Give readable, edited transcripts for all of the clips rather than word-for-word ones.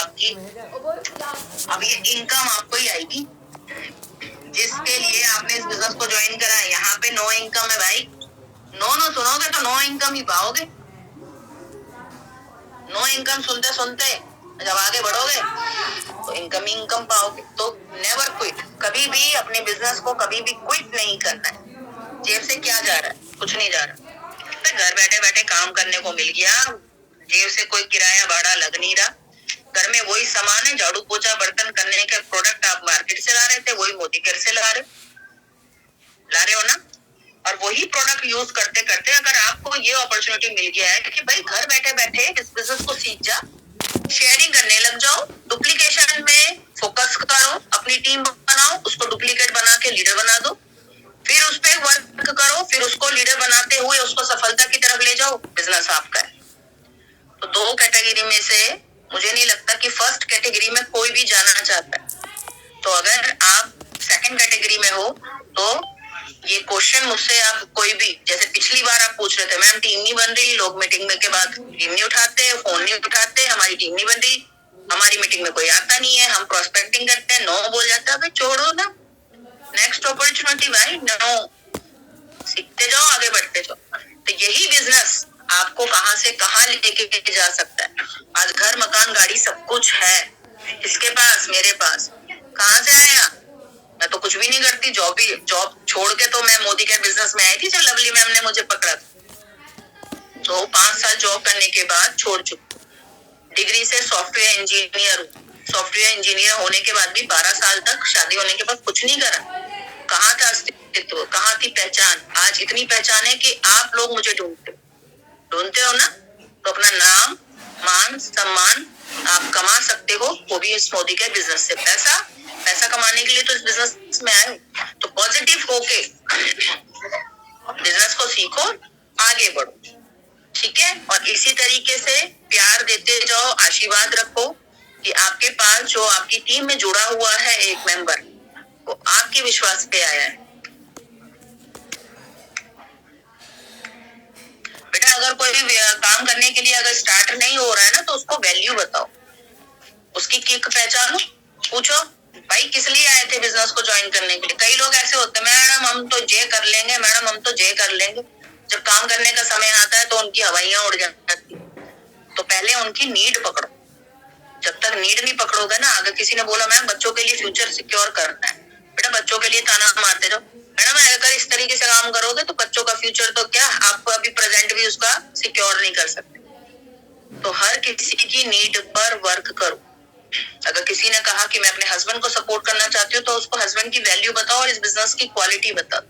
आपकी, अब ये इनकम आपको ही आएगी जिसके लिए आपने इस बिजनेस को ज्वाइन करा है। यहाँ पे नो इनकम है भाई, नो सुनोगे तो नो इनकम ही पाओगे। नो इनकम सुनते सुनते जब आगे बढ़ोगे तो इनकम पाओगे। तो नेवर क्विट, कभी भी अपने बिजनेस को कभी भी क्विट नहीं करना है। जेब से क्या जा रहा है? कुछ नहीं जा रहा। तो घर बैठे बैठे काम करने को मिल गया, जेब से कोई किराया भाड़ा लग नहीं रहा, घर में वही सामान है, झाड़ू पोछा बर्तन करने के प्रोडक्ट आप मार्केट से ला रहे थे, वही मोदी केयर से ला रहे हो ना। और वही प्रोडक्ट यूज करते करते अगर आपको ये अपॉर्चुनिटी मिल गया है कि भाई घर बैठे बैठे इस बिजनेस को सीख जा, शेयरिंग करने लग जाओ, डुप्लीकेशन में फोकस करो, अपनी टीम बनाओ, उसको डुप्लीकेट बना के लीडर बना दो, फिर उस पर वर्क करो, फिर उसको लीडर बनाते हुए उसको सफलता की तरफ ले जाओ, बिजनेस आपका है। तो दो कैटेगरी में से मुझे नहीं लगता कि फर्स्ट कैटेगरी में कोई भी जाना चाहता है। तो अगर आप सेकंड कैटेगरी में हो तो ये क्वेश्चन मुझसे आप कोई भी, जैसे पिछली बार आप पूछ रहे थे मैम टीम नहीं बन रही, लोग मीटिंग में के बाद टीम नहीं उठाते, फोन नहीं उठाते, हमारी टीम नहीं बन रही, हमारी मीटिंग में कोई आता नहीं है, हम प्रोस्पेक्टिंग करते हैं, नो बोल जाता है, छोड़ो ना, नेक्स्ट अपॉर्चुनिटी भाई, नो, सीखते जाओ, आगे बढ़ते जाओ। तो यही बिजनेस आपको कहां से कहां लेके जा सकता है। आज घर मकान गाड़ी सब कुछ है इसके पास, मेरे पास, कहां से आया? मैं तो कुछ भी नहीं करती, जॉब छोड़ के तो मैं मोदी के बिजनेस में आई थी जब लवली मैम ने मुझे पकड़ा था। तो 5 साल जॉब करने के बाद छोड़ चुकी, डिग्री से सॉफ्टवेयर इंजीनियर हूँ। सॉफ्टवेयर इंजीनियर होने के बाद भी 12 साल तक शादी होने के बाद कुछ नहीं करा। कहाँ था अस्तित्व, कहाँ थी पहचान? आज इतनी पहचान है कि आप लोग मुझे ढूंढते हो ना, तो अपना नाम मान सम्मान आप कमा सकते हो, वो भी इस मोदी के बिजनेस से। पैसा कमाने के लिए तो इस बिजनेस में आए, तो पॉजिटिव होके बिजनेस को सीखो, आगे बढ़ो, ठीक है। और इसी तरीके से प्यार देते जाओ, आशीर्वाद रखो कि आपके पास जो आपकी टीम में जुड़ा हुआ है एक मेंबर, वो आपके विश्वास पे आया है। बेटा अगर कोई भी काम करने के लिए अगर स्टार्ट नहीं हो रहा है ना, तो उसको वैल्यू बताओ, उसकी किक पहचानो, पूछो भाई किस लिए आए थे बिजनेस को ज्वाइन करने के लिए। कई लोग ऐसे होते हैं, मैडम हम तो जे कर लेंगे, मैडम हम तो जे कर लेंगे, जब काम करने का समय आता है तो उनकी हवाइयां उड़ जाती। तो पहले उनकी नीड पकड़ो, जब तक नीड नहीं पकड़ोगे ना, अगर किसी ने बोला मैम बच्चों के लिए फ्यूचर सिक्योर करना है, बेटा बच्चों के लिए ताना मारते जाओ, मैडम अगर इस तरीके से काम करोगे तो बच्चों का फ्यूचर तो क्या, आप अभी प्रेजेंट भी उसका सिक्योर नहीं कर सकते। तो हर किसी की नीड पर वर्क करो। अगर किसी ने कहा कि मैं अपने हस्बैंड को सपोर्ट करना चाहती हूँ, तो उसको हस्बैंड की वैल्यू बताओ और इस बिजनेस की क्वालिटी बताओ,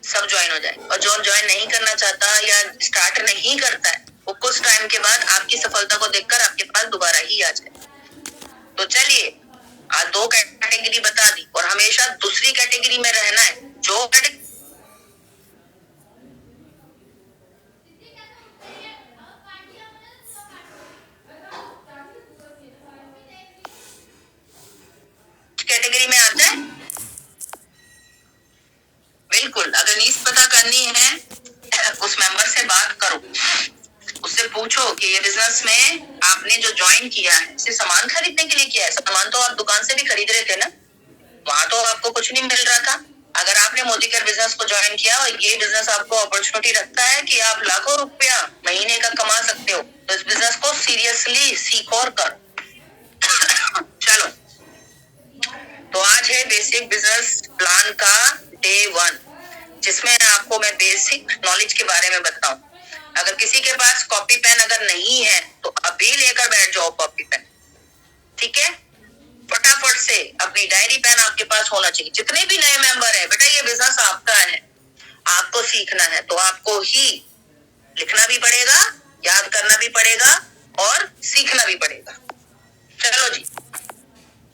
सब ज्वाइन हो जाए। और जो ज्वाइन नहीं करना चाहता या स्टार्ट नहीं करता है, वो कुछ टाइम के बाद आपकी सफलता को देखकर आपके पास दोबारा ही आ जाए। तो चलिए आज 2 कैटेगरी बता दी, और हमेशा दूसरी कैटेगरी में रहना है। जो कैटेगरी में आता है, बिल्कुल अगर नीड्स पता करनी है उस मेंबर से बात करो, उससे पूछो कि ये बिजनेस में आपने जो ज्वाइन किया है सिर्फ सामान खरीदने के लिए किया है? सामान तो आप दुकान से भी खरीद रहे थे ना, वहां तो आपको कुछ नहीं मिल रहा था। अगर आपने मोदी केयर बिजनेस को ज्वाइन किया और ये बिजनेस आपको अपॉर्चुनिटी रखता है कि आप लाखों रुपया महीने का कमा सकते हो, तो इस बिजनेस को सीरियसली सीखो और करो। चलो, तो आज है बेसिक बिजनेस प्लान का डे 1, जिसमें आपको मैं बेसिक नॉलेज के बारे में बताऊं। अगर किसी के पास कॉपी पेन अगर नहीं है तो अभी लेकर बैठ जाओ कॉपी पेन, ठीक है। फटाफट से अपनी डायरी पेन आपके पास होना चाहिए। जितने भी नए मेंबर है, बेटा ये बिजनेस आपका है, आपको सीखना है, तो आपको ही लिखना भी पड़ेगा, याद करना भी पड़ेगा और सीखना भी पड़ेगा। चलो जी,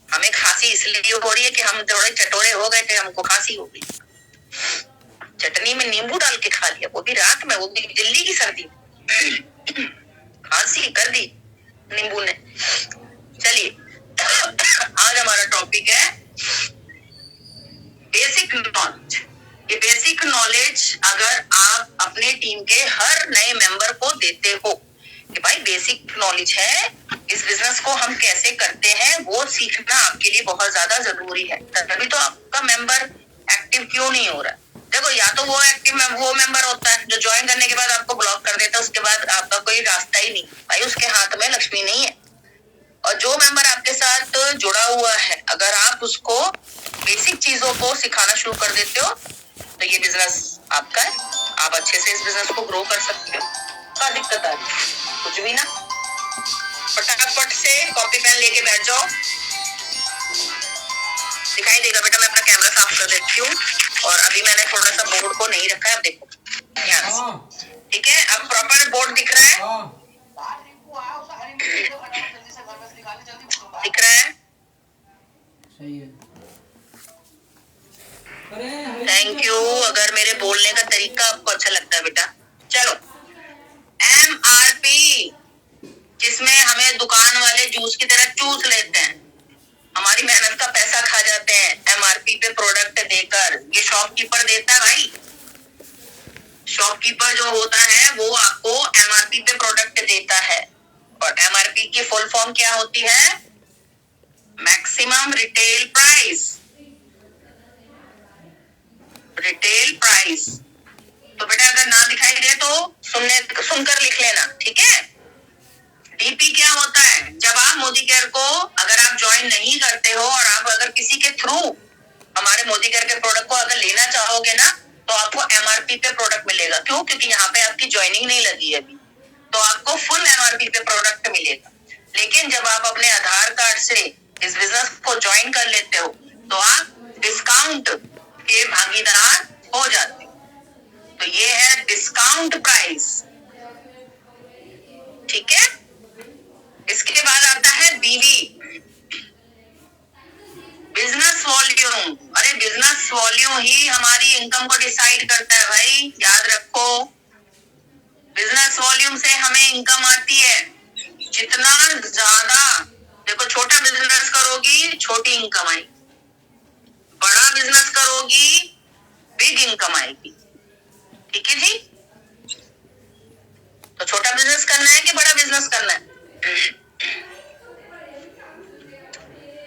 हमें खांसी इसलिए हो रही है कि हम थोड़े चटोरे हो गए थे, हमको खांसी हो गई, चटनी में नींबू डाल के खा लिया, वो भी रात में, वो भी दिल्ली की सर्दी में। खांसी कर दी नींबू ने। चलिए आज हमारा टॉपिक है बेसिक नॉलेज। ये बेसिक नॉलेज अगर आप अपने टीम के हर नए मेंबर को देते हो, कि भाई बेसिक नॉलेज है, इस बिजनेस को हम कैसे करते हैं वो सीखना आपके लिए बहुत ज्यादा जरूरी है। तभी तो आपका मेंबर एक्टिव क्यों नहीं हो रहा। देखो, या तो वो मेंबर होता है जो ज्वाइन करने के बाद आपको ब्लॉक कर देता है, उसके बाद आपका कोई रास्ता ही नहीं, भाई उसके हाथ में लक्ष्मी नहीं है। और जो मेंबर आपके साथ जुड़ा हुआ है, अगर आप उसको बेसिक चीजों को सिखाना शुरू कर देते हो तो ये बिजनेस आपका है, आप अच्छे से इस बिजनेस को ग्रो कर सकते हो। क्या दिक्कत आ रही है? कुछ भी ना। फटाफट से कॉपी पेन लेके बैठ जाओ। दिखाई देगा बेटा, मैं अपना कैमरा साफ कर देती हूँ। और अभी मैंने थोड़ा सा बोर्ड को नहीं रखा है, अब देखो ध्यान से, ठीक है? अब प्रॉपर बोर्ड दिख रहा है? दिख रहा है? सही है। Thank you. अगर मेरे बोलने का तरीका आपको अच्छा लगता है बेटा। चलो, MRP, जिसमें हमें दुकान वाले जूस की तरह चूस लेते हैं, हमारी मेहनत का पैसा खा जाते हैं MRP पे प्रोडक्ट देकर। ये शॉपकीपर देता है भाई। शॉपकीपर जो होता है वो आपको MRP पे प्रोडक्ट देता है। और MRP की फुल फॉर्म क्या होती है? Maximum retail price. Retail price. तो बेटा अगर ना दिखाई दे तो सुनकर लिख लेना, ठीक है? डीपी क्या होता है? जब आप मोदी केयर को अगर आप ज्वाइन नहीं करते हो और आप अगर किसी के थ्रू हमारे मोदी केयर के प्रोडक्ट को अगर लेना चाहोगे ना, तो आपको MRP पे प्रोडक्ट मिलेगा। क्यों? क्योंकि यहाँ पे आपकी ज्वाइनिंग नहीं लगी है अभी, तो आपको फुल MRP पे प्रोडक्ट मिलेगा। लेकिन जब आप अपने आधार कार्ड से इस बिजनेस को ज्वाइन कर लेते हो तो आप डिस्काउंट के भागीदार हो जाते हो। तो ये है डिस्काउंट प्राइस, ठीक है? इसके बाद आता है BV, बिजनेस वॉल्यूम। अरे बिजनेस वॉल्यूम ही हमारी इनकम को डिसाइड करता है भाई, याद रखो। बिजनेस वॉल्यूम से हमें इनकम आती है। जितना ज्यादा, देखो, छोटा बिजनेस करोगी छोटी इनकम आएगी, बड़ा बिजनेस करोगी बिग इनकम आएगी, ठीक है जी? तो छोटा बिजनेस करना है कि बड़ा बिजनेस करना है?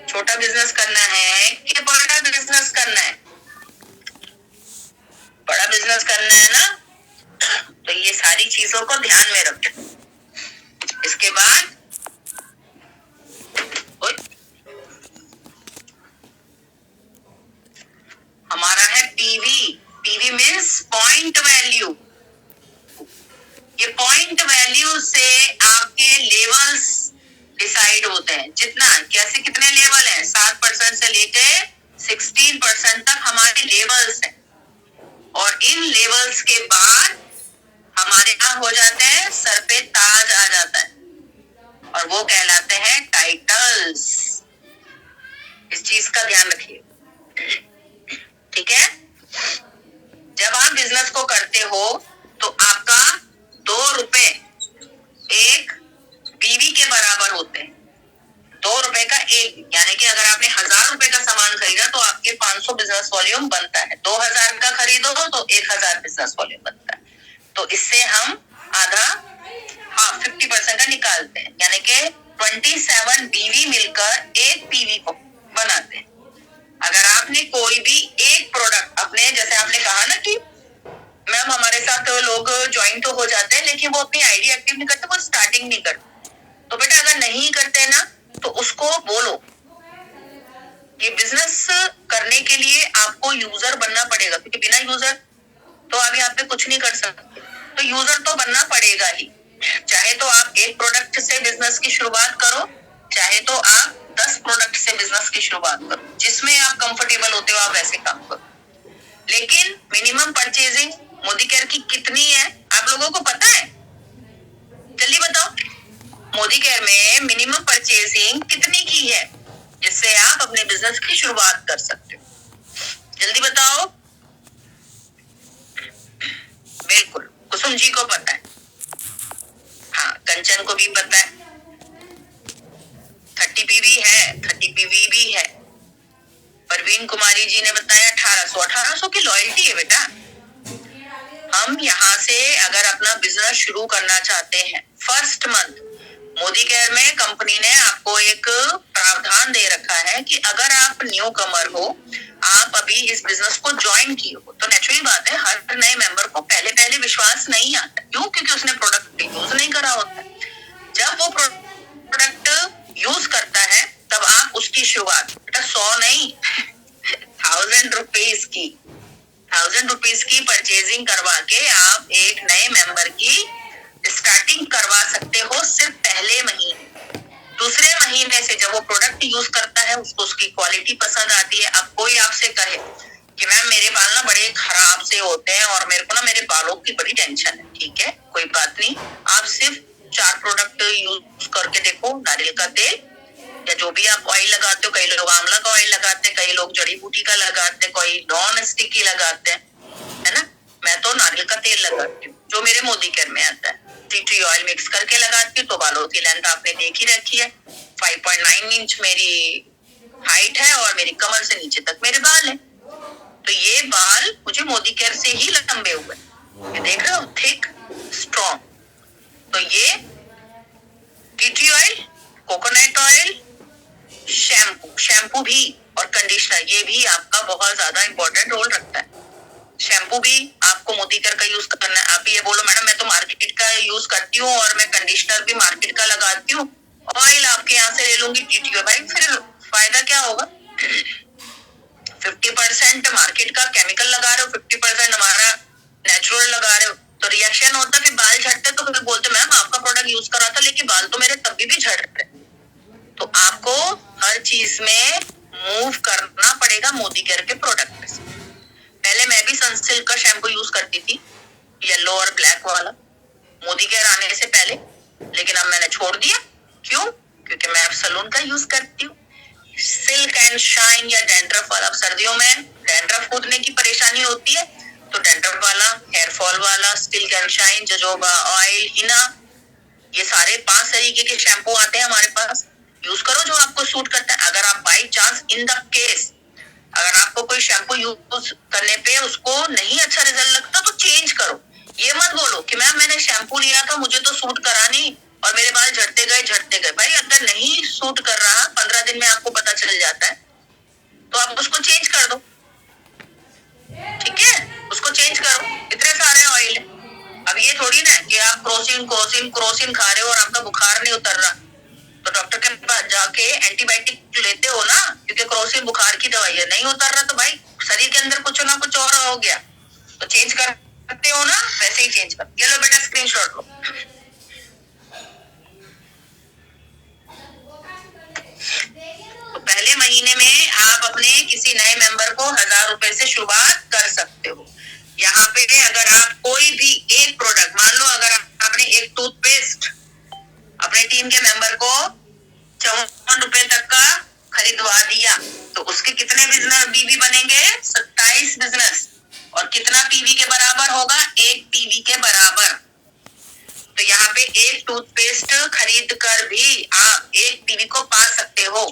छोटा बिजनेस करना है कि बड़ा बिजनेस करना है? बड़ा बिजनेस करना है ना, तो ये सारी चीजों को ध्यान में रखो। इसके बाद हमारा है PV मीन्स पॉइंट वैल्यू। ये पॉइंट वैल्यू से आपके लेवल्स डिसाइड होते हैं। जितना, कैसे, कितने लेवल हैं? 7% से लेके 16% तक हमारे लेवल्स हैं। और इन लेवल्स के बाद हमारे यहाँ हो जाते हैं, सर पे ताज आ जाता है और वो कहलाते हैं टाइटल्स। इस चीज का ध्यान रखिए, ठीक है? जब आप बिजनेस को करते हो तो आपका 2 रुपए एक BV के बराबर होते हैं। 2 रुपए का एक, यानी कि अगर आपने 1000 रुपए का सामान खरीदा तो आपके 500 बिजनेस वॉल्यूम बनता है। 2000 का खरीदो तो 1000 बिजनेस वॉल्यूम बनता है। तो इससे हम आधा 50% का निकालते हैं, यानी कि 27 BV मिलकर एक PV को बनाते हैं। अगर आपने कोई भी एक प्रोडक्ट अपने, जैसे आपने कहा ना कि मैम हमारे साथ लोग ज्वाइन तो हो जाते हैं लेकिन वो अपनी आईडी एक्टिव नहीं करते, वो स्टार्टिंग नहीं करते। तो बेटा अगर नहीं करते ना तो उसको बोलो, ये बिजनेस करने के लिए आपको यूजर बनना पड़ेगा, क्योंकि बिना यूजर तो आप यहाँ पे कुछ नहीं कर सकते। तो यूजर तो बनना पड़ेगा ही। चाहे तो आप एक प्रोडक्ट से बिजनेस की शुरुआत करो, चाहे तो आप 10 प्रोडक्ट से बिजनेस की शुरुआत करो। जिसमें आप कंफर्टेबल होते हो आप वैसे काम करो। लेकिन मिनिमम परचेजिंग मोदी केयर की कितनी है आप लोगों को पता है? जल्दी बताओ, मोदी केयर में मिनिमम परचेजिंग कितनी की है जिससे आप अपने बिजनेस की शुरुआत कर सकते हो? जल्दी बताओ। बिल्कुल, कुसुम जी को पता है, हाँ, कंचन को भी पता है। 30 PV है, 30 PV भी है। परवीन कुमारी जी ने बताया 1800 की लॉयल्टी है बेटा। हम यहाँ से अगर अपना बिजनेस शुरू करना चाहते हैं फर्स्ट मंथ मोदी केयर में कंपनी ने आपको एक प्रावधान दे रखा है कि अगर आप न्यू कमर हो, आप अभी इस बिजनेस को ज्वाइन किए हो, तो नेचुरल बात है हर नए मेंबर को पहले पहले विश्वास नहीं आता। क्यों? क्योंकि उसने प्रोडक्ट यूज नहीं करा होता। जब वो प्रोडक्ट यूज करता है तब आप उसकी शुरुआत 100 नहीं 1000 रुपीज की परचेजिंग करवा के आप एक नए मेंबर की स्टार्टिंग करवा सकते हो सिर्फ पहले महीने। दूसरे महीने से जब वो प्रोडक्ट यूज करता है, उसको उसकी क्वालिटी पसंद आती है। अब कोई आपसे कहे कि मैम मेरे बाल ना बड़े खराब से होते हैं और मेरे को ना मेरे बालों की बड़ी टेंशन है, ठीक है कोई बात नहीं, आप सिर्फ 4 प्रोडक्ट यूज करके देखो। नारियल का तेल या जो भी आप ऑयल लगाते हो, कई लोग आंवला का ऑयल लगाते हैं, कई लोग जड़ी बूटी का लगाते हैं, कोई नॉन स्टिकी लगाते हैं, है ना। मैं तो नारियल का तेल लगाती हूँ जो मेरे मोदी केयर में आता है। टी ट्री ऑयल मिक्स करके लगाती हूँ तो बालों की लेंथ आपने देख ही रखी है। 5.9 इंच मेरी हाइट है और मेरी कमर से नीचे तक मेरे बाल है। तो ये बाल मुझे मोदी केयर से ही लंबे हुए, ये देख रहे हो, थिक स्ट्रॉन्ग। तो ये tea tree oil, coconut oil, shampoo भी और कंडीशनर, ये भी आपका बहुत ज्यादा इंपॉर्टेंट रोल रखता है। शैम्पू भी आपको मोदी केयर का यूज करना है। आप ये बोलो मैडम मैं तो मार्केट का यूज करती हूँ और मैं कंडीशनर भी मार्केट का लगाती हूँ, ऑयल आपके यहाँ से ले लूंगी टीटीओ, भाई फिर फायदा क्या होगा। 50% मार्केट का केमिकल लगा रहे हो, 50% हमारा नेचुरल लगा रहे हो, तो रिएक्शन होता है, फिर बाल झड़ते, तो फिर बोलते मैम आपका प्रोडक्ट यूज करा था लेकिन बाल तो मेरे तभी भी झड़ रहे। तो आपको हर चीज में मूव करना पड़ेगा मोदी केयर के प्रोडक्ट से। पहले मैं भी सनसिल्क का शैम्पू यूज करती थी, येलो और ब्लैक वाला, मोदी केयर आने से पहले, लेकिन अब मैंने छोड़ दिया। क्यों? क्योंकि मैं अब सलून का यूज करती हूँ, सिल्क एंड शाइन या डैंड्रफ वाला। सर्दियों में डैंड्रफ कूदने की परेशानी होती है तो डैंड्रफ वाला, हेयर फॉल वाला, silk and shine, जजोबा oil, Hina, ये सारे 5 तरीके के शैम्पू आते हैं हमारे पास। यूज करो जो आपको सूट करता है। अगर आप by chance in the case अगर आपको कोई शैम्पू यूज करने पे उसको नहीं अच्छा रिजल्ट लगता तो चेंज करो। ये मत बोलो कि मैम मैंने शैम्पू लिया था मुझे तो सूट करा नहीं और मेरे बाल झड़ते गए। भाई अगर नहीं सूट कर रहा, 15 दिन में आपको पता चल जाता है, तो आप उसको चेंज कर दो, ठीक है, उसको चेंज करो। इतने सारे ऑयल है। अब ये थोड़ी ना कि आप क्रोसिन खा रहे हो और आपका बुखार नहीं उतर रहा तो डॉक्टर के पास जाके एंटीबायोटिक लेते हो ना, क्योंकि क्रोसिन बुखार की दवाई है, नहीं उतर रहा तो भाई शरीर के अंदर कुछ ना कुछ और हो गया, तो चेंज करते हो ना, वैसे ही चेंज कर। ये लो बेटा स्क्रीनशॉट लो। तो पहले महीने में आप अपने किसी नए मेंबर को 1000 रुपए से शुरुआत कर सकते हो। यहाँ पे अगर आप कोई भी एक प्रोडक्ट, मान लो अगर आपने एक टूथपेस्ट अपने टीम के मेंबर को 54 रुपए तक का खरीदवा दिया तो उसके कितने बिजनेस बीवी बनेंगे? 27 बिजनेस। और कितना पीवी के बराबर होगा? 1 पीवी के बराबर। तो यहाँ पे एक टूथपेस्ट खरीद कर भी आप 1 पीवी को पा सकते हो।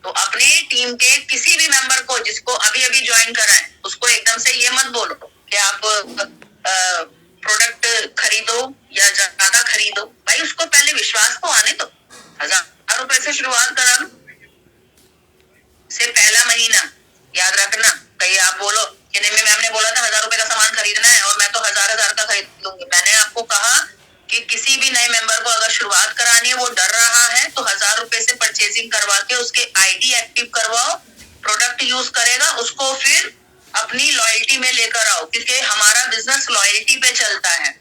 तो अपने टीम के किसी भी मेंबर को जिसको अभी अभी ज्वाइन कराएं, उसको एकदम से ये मत बोलो कि आप प्रोडक्ट खरीदो या ज्यादा खरीदो। भाई उसको पहले विश्वास तो आने दो। 1000 रुपए से शुरुआत करा से पहला महीना याद रखना। कहीं आप बोलो कि नहीं मैम ने बोला था 1000 रुपए का सामान खरीदना है और मैं तो 1000 का खरीद लूंगी। मैंने आपको कहा कि किसी भी नए मेंबर को अगर शुरुआत करानी है, वो डर रहा है, तो 1000 रुपए से परचेजिंग करवा के उसके आईडी एक्टिव करवाओ। प्रोडक्ट यूज करेगा, उसको फिर अपनी लॉयल्टी में लेकर आओ, क्योंकि हमारा बिजनेस लॉयल्टी पे चलता है।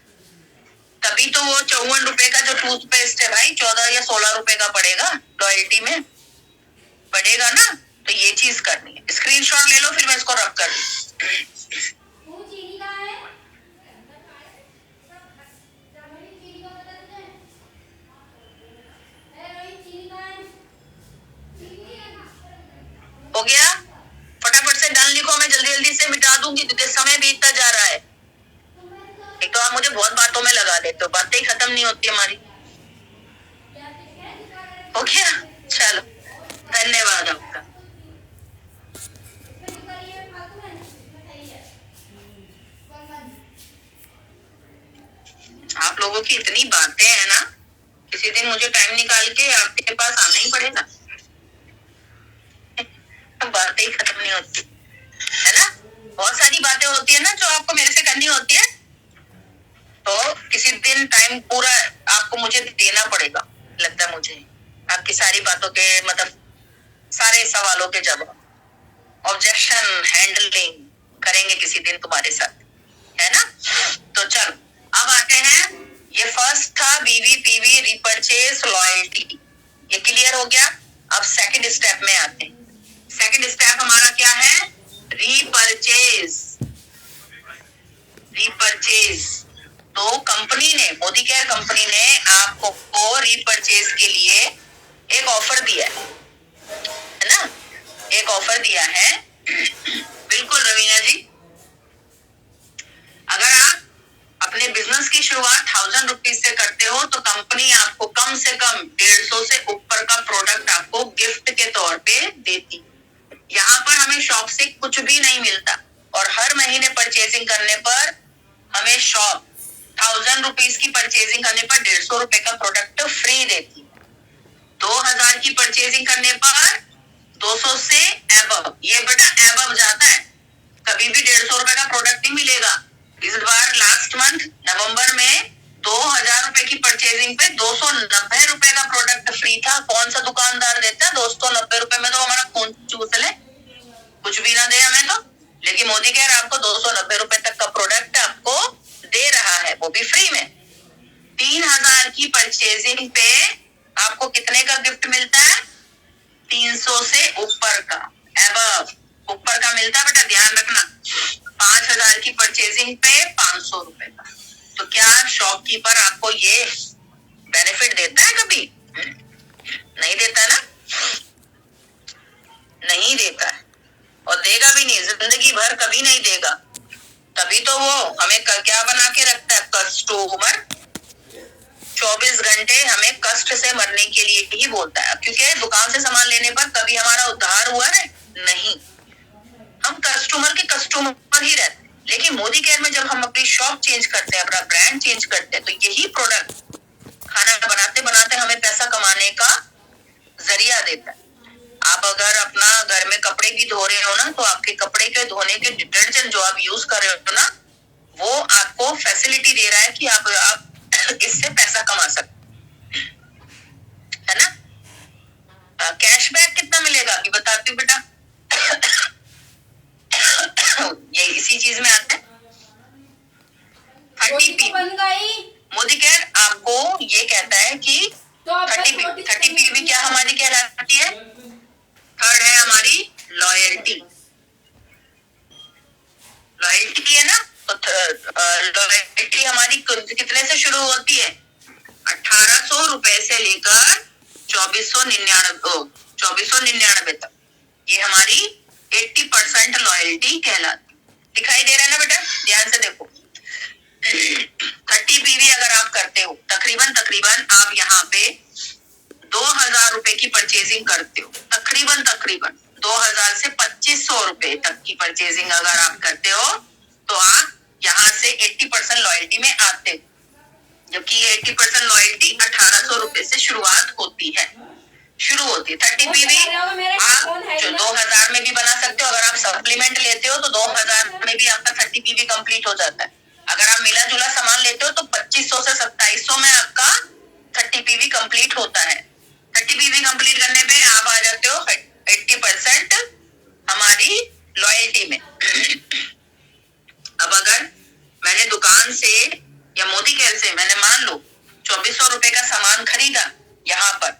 तभी तो वो 54 रुपए का जो टूथपेस्ट है भाई 14 या 16 रुपए का पड़ेगा, लॉयल्टी में पड़ेगा ना। तो ये चीज करनी है। स्क्रीनशॉट ले लो, फिर मैं इसको रब कर दूं। हो गया? फटाफट से डन लिखो, मैं जल्दी जल्दी से मिटा दूंगी क्योंकि समय बीतता जा रहा है। एक तो आप मुझे बहुत बातों में लगा देते हो, बातें ही खत्म नहीं होती हमारी। हो गया? चलो, धन्यवाद आपका। आप लोगों की इतनी बातें हैं ना, मुझे टाइम निकाल के आपके पास आना ही पड़ेगा। बातें ही खत्म नहीं होती है ना। बहुत सारी बातें होती है ना जो आपको मेरे से करनी होती है, तो किसी दिन टाइम पूरा आपको मुझे देना पड़ेगा। लगता है मुझे आपकी सारी बातों के मतलब सारे सवालों के जवाब, ऑब्जेक्शन हैंडलिंग करेंगे किसी दिन तुम्हारे साथ, है ना। तो चलो अब आते हैं, ये फर्स्ट था बीवी पीवी रीपरचेज लॉयल्टी, ये क्लियर हो गया। अब सेकंड स्टेप में आते हैं। सेकंड स्टेप हमारा क्या है? रीपरचेज। रीपरचेज तो कंपनी ने, मोदी केयर कंपनी ने आपको रीपरचेज के लिए एक ऑफर दिया है ना, एक ऑफर दिया है। बिल्कुल रवीना जी, अगर आप अपने बिजनेस की शुरुआत 1000 रुपीज से करते हो तो कंपनी आपको कम से कम 150 से ऊपर का प्रोडक्ट आपको गिफ्ट के तौर पे देती। यहाँ पर हमें शॉप से कुछ भी नहीं मिलता और हर महीने परचेजिंग करने पर हमें शॉप 1000 रुपीज की परचेजिंग करने पर 150 रुपए का प्रोडक्ट फ्री देती। 2000 की परचेजिंग करने पर 200 से एबव, ये बेटा एबव जाता है, कभी भी 150 रुपए का प्रोडक्ट नहीं मिलेगा। इस बार लास्ट मंथ नवंबर में 2000 रुपए की परचेजिंग पे 290 रुपए का प्रोडक्ट फ्री था। कौन सा दुकानदार देता है 290 रुपए में? तो हमारा खून चूस ले, कुछ भी ना दे हमें तो, लेकिन मोदी केयर आपको 290 रुपए तक का प्रोडक्ट आपको दे रहा है, वो भी फ्री में। 3000 की परचेजिंग पे आपको कितने का गिफ्ट मिलता है? 300 से ऊपर का, एबव ऊपर का मिलता है बेटा, ध्यान रखना। 5000 की परचेजिंग पे 500 रुपए का। तो क्या शॉपकीपर आपको ये बेनिफिट देता है कभी? नहीं देता ना, नहीं देता है और देगा भी नहीं, जिंदगी भर कभी नहीं देगा। तभी तो वो हमें क्या बना के रखता है? कस्टमर। 24 घंटे हमें कष्ट से मरने के लिए ही बोलता है, क्योंकि दुकान से सामान लेने पर कभी हमारा उद्धार हुआ है नहीं, हम कस्टमर के कस्टमर ही रहते हैं। लेकिन मोदी केयर में जब हम अपनी शॉप चेंज करते हैं, अपना ब्रांड चेंज करते हैं, तो यही प्रोडक्ट खाना बनाते बनाते हमें पैसा कमाने का जरिया देता है। आप अगर अपना घर में कपड़े भी धो रहे हो ना, तो आपके कपड़े के धोने के डिटर्जेंट जो आप यूज कर रहे हो ना, वो आपको फैसिलिटी दे रहा है कि आप इससे पैसा कमा सकते, है ना। कैशबैक कितना मिलेगा अभी बताती हूँ बेटा। ये इसी चीज में आता है। 30 बन गई। मोदी केयर आपको ये कहता है कि 30 पीवी क्या हमारी कहलाती है? थर्ड है हमारी लॉयल्टी। लॉयल्टी है ना, तो लॉयल्टी हमारी कितने से शुरू होती है? 1800 रुपए से लेकर 2499 तक। ये हमारी 80% लॉयल्टी कहलाती। दिखाई दे रहा है ना बेटा, ध्यान से देखो। 30 पीवी अगर आप करते हो, तकरीबन आप यहाँ पे 2000 रुपए की परचेजिंग करते हो, तकरीबन 2000 से 2500 रुपए तक की परचेजिंग अगर आप करते हो, तो आप यहाँ से 80% लॉयल्टी में आते हो। जबकि ये 80% लॉयल्टी 1800 रुपए से शुरुआत होती है, 30 पीवी आप जो 2000 में भी बना सकते हो। अगर आप सप्लीमेंट लेते हो तो 2000 में भी आपका 30 पीवी कंप्लीट हो जाता है। अगर आप मिला जुला सामान लेते हो तो 2500 से 2700 में आपका 30 पीवी कंप्लीट होता है। 30 पीवी कंप्लीट करने पे आप आ जाते हो 80% हमारी लॉयल्टी में। अब अगर मैंने दुकान से या मोदी केयर से मैंने मान लो 2400 रुपए का सामान खरीदा यहाँ पर,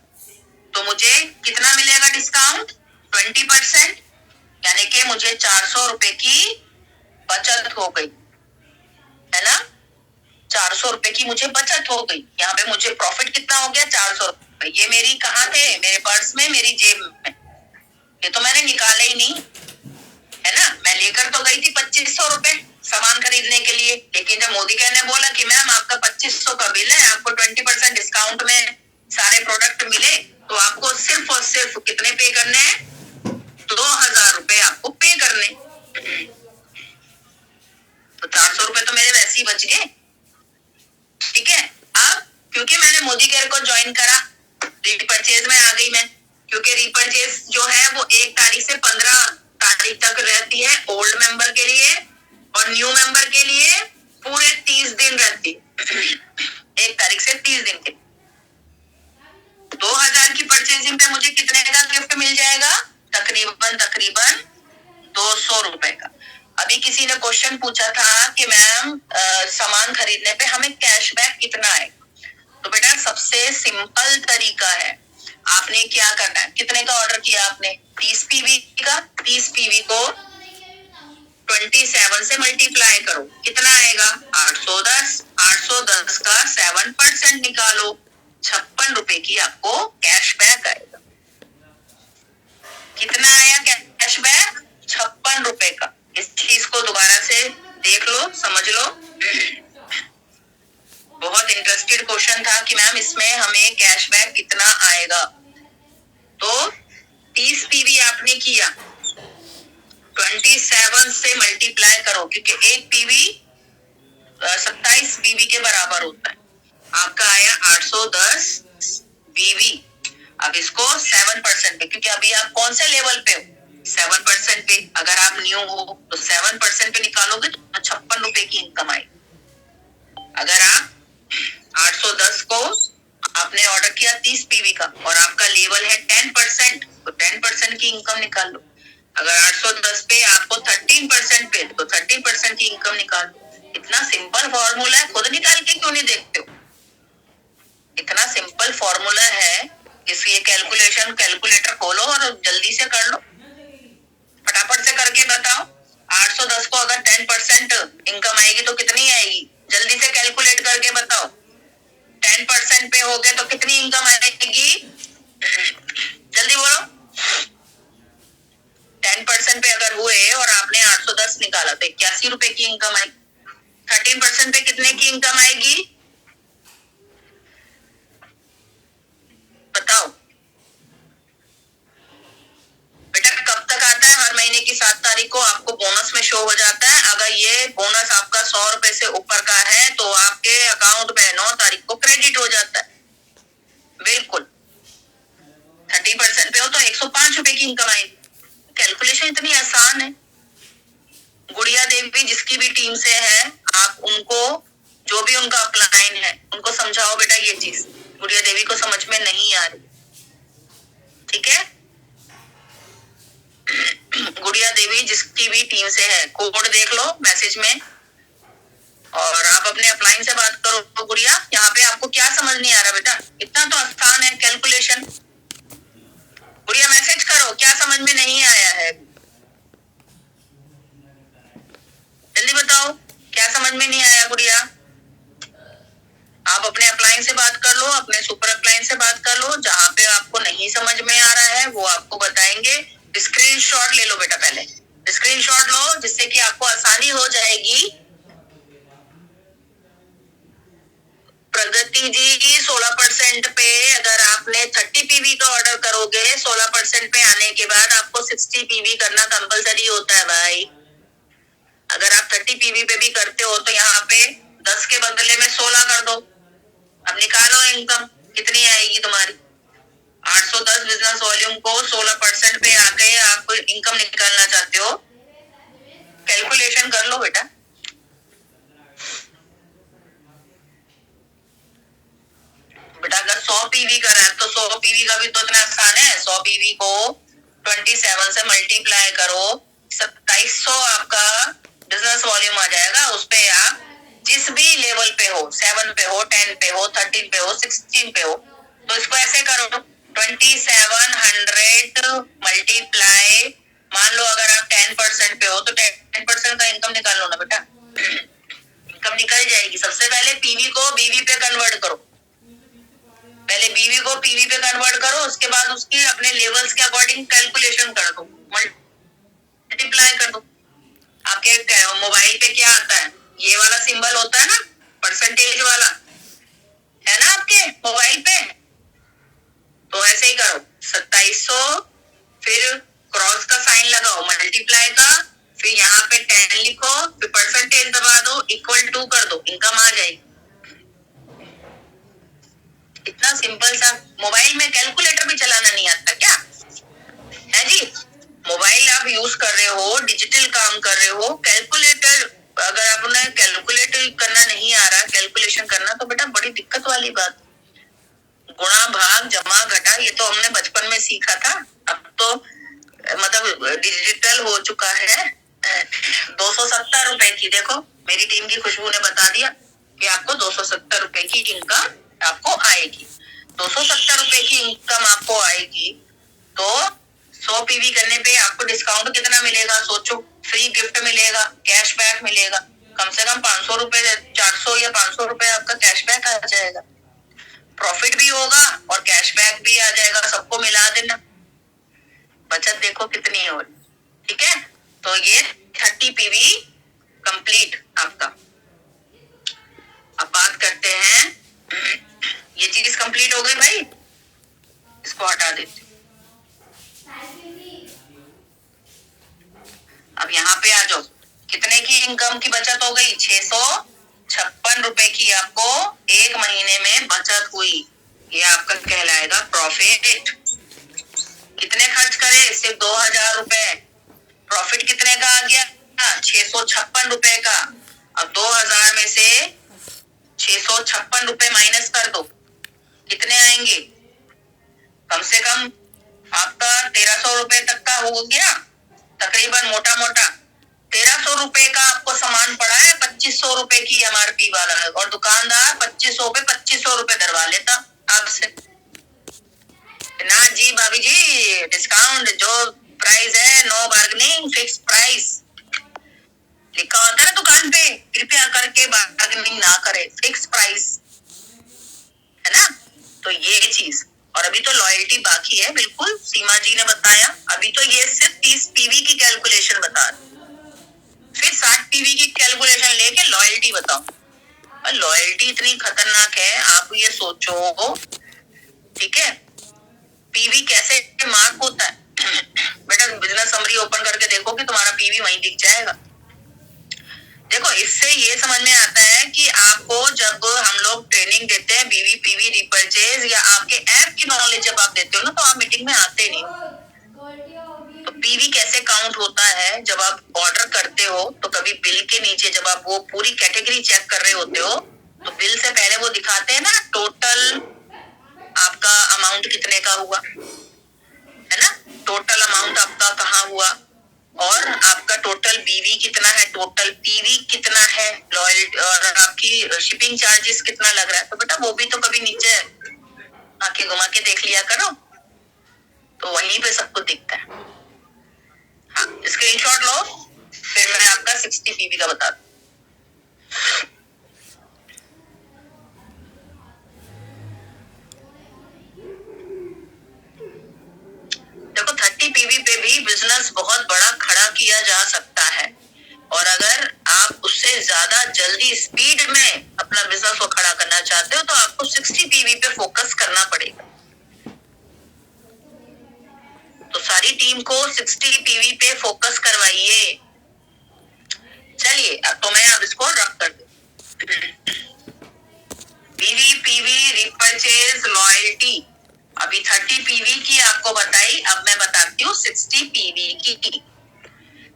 तो मुझे कितना मिलेगा डिस्काउंट? 20%, यानी कि मुझे 400 रुपए की बचत हो गई, है ना। 400 रुपए की मुझे बचत हो गई। यहाँ पे मुझे प्रॉफिट कितना हो गया? 400 रुपए। ये मेरी कहाँ थे? मेरे पर्स में, मेरी जेब में। ये तो मैंने निकाले ही नहीं, है ना। मैं लेकर तो गई थी 2500 रुपए सामान खरीदने के लिए, लेकिन जब मोदी केयर ने बोला कि मैम आपका 2500 का बिल है, आपको 20% डिस्काउंट में सारे प्रोडक्ट मिले, तो आपको सिर्फ और सिर्फ कितने पे करने हैं? 2000 रुपए आपको पे करने। तो 400 रुपए तो मेरे वैसे ही बच गए, ठीक है। अब क्योंकि मैंने खुद ही केयर को ज्वाइन करा, रीपरचेज में आ गई मैं, क्योंकि रीपरचेज जो है वो 1 तारीख से 15 तारीख तक रहती है ओल्ड मेंबर के लिए, और न्यू मेंबर के लिए पूरे 30 दिन रहती है। 1 तारीख से 30 दिन के 2000 की परचेजिंग पे मुझे कितने का गिफ्ट मिल जाएगा? तकरीबन 200 रुपए का। अभी किसी ने क्वेश्चन पूछा था कि मैम सामान खरीदने पे हमें कैशबैक कितना आएगा? तो बेटा सबसे सिंपल तरीका है, आपने क्या करना है, कितने का ऑर्डर किया आपने? 30 पीवी का, 30 पीवी को 27 से मल्टीप्लाई करो, कितना आएगा? 810। 810 का 7% निकालो, 56 रुपए की आपको कैशबैक आएगा। कितना आया कैशबैक? 56 रुपए का। इस चीज को दोबारा से देख लो, समझ लो। बहुत इंटरेस्टेड क्वेश्चन था कि मैम इसमें हमें कैशबैक कितना आएगा। तो 30 पीवी आपने किया, 27 से मल्टीप्लाई करो, क्योंकि एक पीवी 27 पीवी के बराबर होता है। आपका आया 810 पीवी। अब इसको 7% पे, क्योंकि अभी आप कौन से लेवल पे हो? 7% पे। अगर आप न्यू हो तो 7% पे निकालोगे तो 56 रुपए की इनकम आएगी। अगर आप 810 को आपने ऑर्डर किया 30 पीवी का और आपका लेवल है 10%, तो 10% की इनकम निकाल लो। अगर 810 पे आपको 13% पे, तो 13% की इनकम निकाल लो। इतना सिंपल फॉर्मूला है, खुद निकाल के क्यों नहीं देखते हो? इतना सिंपल फॉर्मूला है, इसलिए कैलकुलेटर खोलो और जल्दी से कर लो, फटाफट से करके बताओ। 810 को अगर 10% इनकम आएगी तो कितनी आएगी? जल्दी से कैलकुलेट करके बताओ। 10% पे हो गए तो कितनी इनकम आएगी? जल्दी बोलो। 10% पे अगर हुए और आपने 810 निकाला तो 81 रुपए की इनकम आएगी। 13% पे कितने की इनकम आएगी? बताओ बेटा। कब तक आता है? हर महीने की 7 तारीख को आपको बोनस में शो हो जाता है। अगर ये बोनस आपका 100 रुपए से ऊपर का है तो आपके अकाउंट में 9 तारीख को क्रेडिट हो जाता है। बिल्कुल। 30% पे हो तो 105 रुपए की इनकम आएगी। कैलकुलेशन इतनी आसान है। गुड़िया देवी जिसकी भी टीम से है, आप उनको, जो भी उनका अपलाइन है, उनको समझाओ बेटा ये चीज। गुड़िया देवी को समझ में नहीं आ रही, ठीक है? गुड़िया देवी जिसकी भी टीम से है, कोड देख लो मैसेज में और आप अपने अपलाइन से बात करो। गुड़िया, यहाँ पे आपको क्या समझ नहीं आ रहा बेटा? इतना तो आसान है कैलकुलेशन। गुड़िया मैसेज करो, क्या समझ में नहीं आया है? जल्दी बताओ, क्या समझ में नहीं आया गुड़िया? आप अपने अपलाइन से बात कर लो, अपने सुपर अपलाइन से बात कर लो। जहां पे आपको नहीं समझ में आ रहा है वो आपको बताएंगे। स्क्रीनशॉट ले लो बेटा, पहले स्क्रीनशॉट लो, जिससे कि आपको आसानी हो जाएगी। प्रगति जी 16% पे अगर आपने 30 पीवी का ऑर्डर करोगे, 16% पे आने के बाद आपको 60 पीवी करना कंपलसरी होता है भाई। अगर आप 30 पीवी पे भी करते हो तो यहाँ पे 10 के बदले में 16 कर दो। अब निकालो इनकम कितनी आएगी तुम्हारी। 810 बिजनेस वॉल्यूम को 16% पे आके आप इनकम निकालना चाहते हो, कैलकुलेशन कर लो बेटा। बेटा अगर 100 पीवी का है तो 100 पीवी का भी तो इतना आसान है। 100 पीवी को 27 से मल्टीप्लाई करो, 2700 आपका बिजनेस वॉल्यूम आ जाएगा। उस पे आप जिस भी लेवल पे हो, 7 पे हो, 10 पे हो, 13 पे हो, 16 पे हो, तो इसको ऐसे करो 2700 मल्टीप्लाई, मान लो अगर आप 10% पे हो तो 10% का इनकम निकाल लो ना बेटा। इनकम निकल जाएगी। सबसे पहले पीवी को बीवी पे कन्वर्ट करो, पहले बीवी को पीवी पे कन्वर्ट करो, उसके बाद उसकी अपने लेवल्स के अकॉर्डिंग कैलकुलेशन कर दो, मल्टीप्लाई कर दो। आपके मोबाइल पे क्या आता है? ये वाला सिंबल होता है ना, परसेंटेज वाला, है ना आपके मोबाइल पे? तो ऐसे ही करो, 2700 फिर क्रॉस का साइन लगाओ, मल्टीप्लाई का, फिर यहाँ पे 10 लिखो, फिर परसेंटेज दबा दो, इक्वल टू कर दो, इनकम आ जाएगी। सा सिंपल सा, मोबाइल में कैलकुलेटर भी चलाना नहीं आता क्या है जी? मोबाइल आप यूज कर रहे हो, डिजिटल काम कर रहे हो, कैलकुलेटर अगर आपने कैलकुलेट करना नहीं आ रहा, कैलकुलेशन करना, तो बेटा बड़ी दिक्कत वाली बात। गुणा भाग जमा घटा ये तो हमने बचपन में सीखा था, अब तो मतलब डिजिटल हो चुका है। 270 रुपए की, देखो मेरी टीम की खुशबू ने बता दिया कि आपको 270 रुपए की इनकम आपको आएगी। 270 रुपए की इनकम आपको आएगी तो 100 पीवी करने पे आपको डिस्काउंट कितना मिलेगा सोचो। फ्री गिफ्ट मिलेगा, कैशबैक मिलेगा, कम से कम 500 रुपए, 400 या 500 रुपए आपका कैशबैक आ जाएगा। प्रॉफिट भी होगा और कैशबैक भी आ जाएगा, सबको मिला देना, बचत देखो कितनी हो रही। ठीक है, तो ये 30 पीवी कंप्लीट आपका। अब बात करते हैं, ये चीज कंप्लीट हो गई भाई, इसको हटा देते। अब यहाँ पे आ जाओ, कितने की इनकम की बचत हो गई? 656 रुपए की आपको एक महीने में बचत हुई। ये आपका कहलाएगा प्रॉफिट। कितने खर्च करे? सिर्फ 2000 रुपए। प्रॉफिट कितने का आ गया? 656 रुपए का। अब 2000 में से 656 रुपए माइनस कर दो, कितने आएंगे? कम से कम आपका 1300 रुपए तक का हो गया तकरीबन, मोटा मोटा 1300 रुपए का आपको सामान पड़ा है 2500 रुपए की एमआरपी वाला, और दुकानदार 2500 पे 2500 रुपए धरवा लेता आपसे। ना जी भाभी जी, डिस्काउंट जो प्राइस है, नो बार्गेनिंग, फिक्स प्राइस लिखा होता है ना दुकान पे, कृपया करके बार्गेनिंग ना करे, फिक्स प्राइस है ना। तो ये चीज, और अभी तो लॉयल्टी बाकी है, बिल्कुल सीमा जी ने बताया। अभी तो ये सिर्फ 30 पीवी की कैलकुलेशन बता रहे, फिर 60 पीवी की कैलकुलेशन लेके लॉयल्टी बताओ। लॉयल्टी इतनी खतरनाक है, आप ये सोचो। ठीक है, पीवी कैसे मार्क होता है? बेटा बिजनेस समरी ओपन करके देखो कि तुम्हारा पीवी वहीं दिख जाएगा। देखो इससे ये समझ में आता है कि आपको जब हम लोग ट्रेनिंग देते हैं बीवी पीवी रिपर्चेज या आपके ऐप की नॉलेज जब आप देते हो ना, तो आप मीटिंग में आते नहीं। तो पीवी कैसे काउंट होता है? जब आप ऑर्डर करते हो तो कभी बिल के नीचे जब आप वो पूरी कैटेगरी चेक कर रहे होते हो, तो बिल से पहले वो दिखाते हैं ना टोटल आपका अमाउंट कितने का हुआ, है ना, टोटल अमाउंट आपका कहाँ हुआ, और आपका टोटल बीवी कितना है, टोटल पीवी कितना है, लॉयल्टी और आपकी शिपिंग चार्जेस कितना लग रहा है। तो बेटा वो भी तो कभी नीचे आंखें घुमा के देख लिया करो, तो वहीं पे सबको दिखता है। हाँ, स्क्रीनशॉट लो, फिर मैं आपका 60 पीवी का बता दूं। देखो 30 पीवी पे भी बिजनेस बहुत बड़ा खड़ा किया जा सकता है, और अगर आप उससे ज्यादा जल्दी स्पीड में अपना बिजनेस को खड़ा करना चाहते हो तो आपको 60 पीवी पे फोकस करना पड़ेगा। तो सारी टीम को 60 पीवी पे फोकस करवाइए। चलिए अब मैं अब इसको रख कर दूं। बीवी पीवी रिपर्चेज लॉयल्टी अभी 30 पीवी की आपको बताई, अब मैं बताती हूँ 60 पीवी की।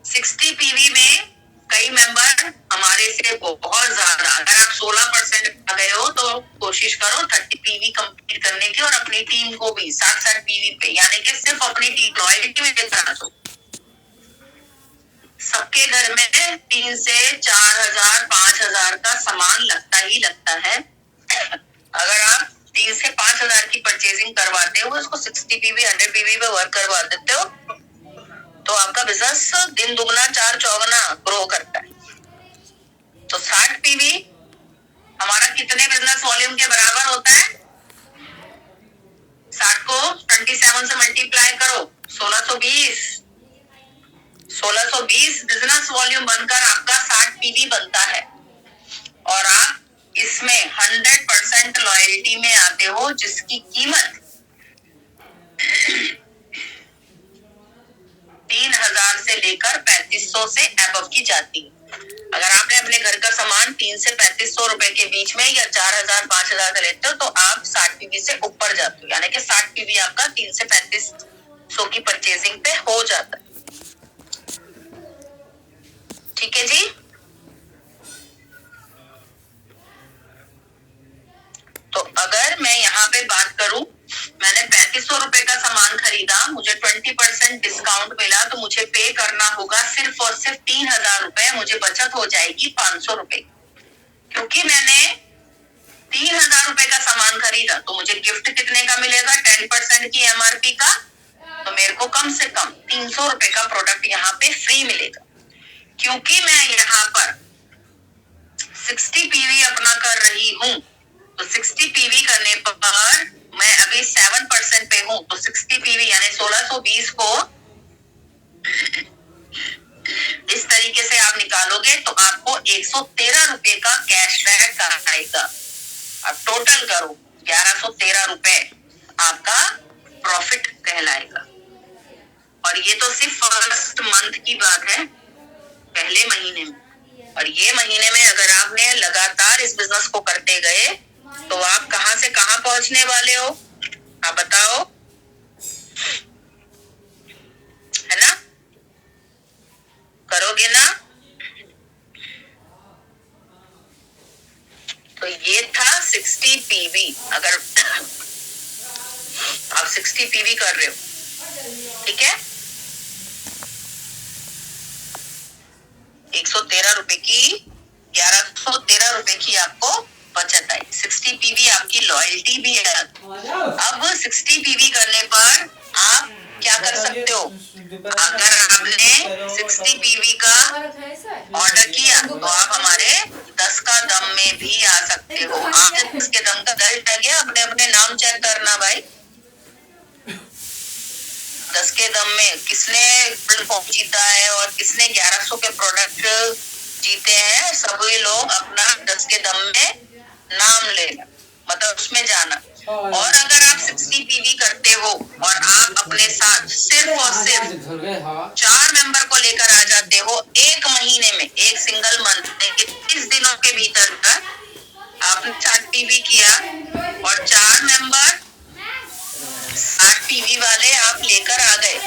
60 पीवी में कई मेंबर हमारे से बहुत ज्यादा, अगर आप 16% आ गए हो तो कोशिश करो 30 पीवी कंप्लीट करने की, और अपनी टीम को भी 60 पीवी पे, यानी कि सिर्फ अपनी टीम लॉयल्टी में लेकर दो। सबके घर में 3 से 4000 5000 का सामान लगता ही लगता है। अगर आप 3 से 5000 की परचेजिंग करवाते हो, इसको 60 पीवी 100 पीवी पे वर्क करवा देते हो, तो आपका बिजनेस दिन दुगना चार चौगुना ग्रो करता है। तो 60 पीवी हमारा कितने बिजनेस वॉल्यूम के बराबर होता है? 60 को 27 से मल्टीप्लाई करो, 1620। 1620 बिजनेस वॉल्यूम बनकर आपका 60 पीवी बनता है, और आप इसमें 100% लॉयल्टी में आते हो, जिसकी कीमत 3000 से लेकर 3500 से अबव की जाती है। अगर आपने अपने घर का सामान 3 से 3500 रुपए के बीच में या 4000 5000 से लेते हो तो आप 60 पीवी से ऊपर जाते हो, यानी कि 60 पीवी आपका 3 से 3500 की परचेजिंग पे हो जाता है। ठीक है जी। तो अगर मैं यहाँ पे बात करूं, मैंने 3500 रुपए का सामान खरीदा, मुझे 20% डिस्काउंट मिला, तो मुझे पे करना होगा सिर्फ और सिर्फ 3000 रुपए, मुझे बचत हो जाएगी 500 रुपए। क्योंकि मैंने 3000 रुपए का सामान खरीदा तो मुझे गिफ्ट कितने का मिलेगा, 10% की एमआरपी का, तो मेरे को कम से कम 300 रुपए का प्रोडक्ट यहाँ पे फ्री मिलेगा। क्योंकि मैं यहाँ पर 60 पीवी अपना कर रही हूँ, तो 60 पीवी करने पर मैं अभी 7% पे हूँ, तो 60 पीवी यानी 1620 को इस तरीके से आप निकालोगे तो आपको 113 रुपए का कैशबैक आएगा। अब टोटल करो 1113 रुपए आपका प्रॉफिट कहलाएगा। और ये तो सिर्फ फर्स्ट मंथ की बात है, पहले महीने में। और ये महीने में अगर आपने लगातार इस बिजनेस को करते गए तो आप कहां से कहां पहुंचने वाले हो, आप बताओ, है ना? करोगे ना? तो ये था 60 पीवी। अगर आप 60 पीवी कर रहे हो, ठीक है, 113 रुपए की 1113 रुपए की आपको बचत आई। 60 पीवी आपकी लॉयल्टी भी है। अब 60 पीवी करने पर आप क्या कर सकते हो, अगर आपने 60 पीवी का ऑर्डर किया तो आप हमारे 10 का दम में भी आ सकते हो। आप 10 के दम का रिजल्ट आ गया, अपने अपने नाम चेक करना भाई। 10 के दम में किसने फॉर्म जीता है और किसने 1100 के प्रोडक्ट जीते हैं, सभी लोग अपना 10 के दम में नाम लेना, मतलब उसमें जाना। और अगर आप 60 पीवी करते हो और आप अपने साथ सिर्फ और सिर्फ 4 मेंबर को लेकर आ जाते हो, एक महीने में, एक सिंगल मंथ में 21 दिनों के भीतर आपने 60 पीवी किया और 4 मेंबर 60 पीवी वाले आप लेकर आ गए,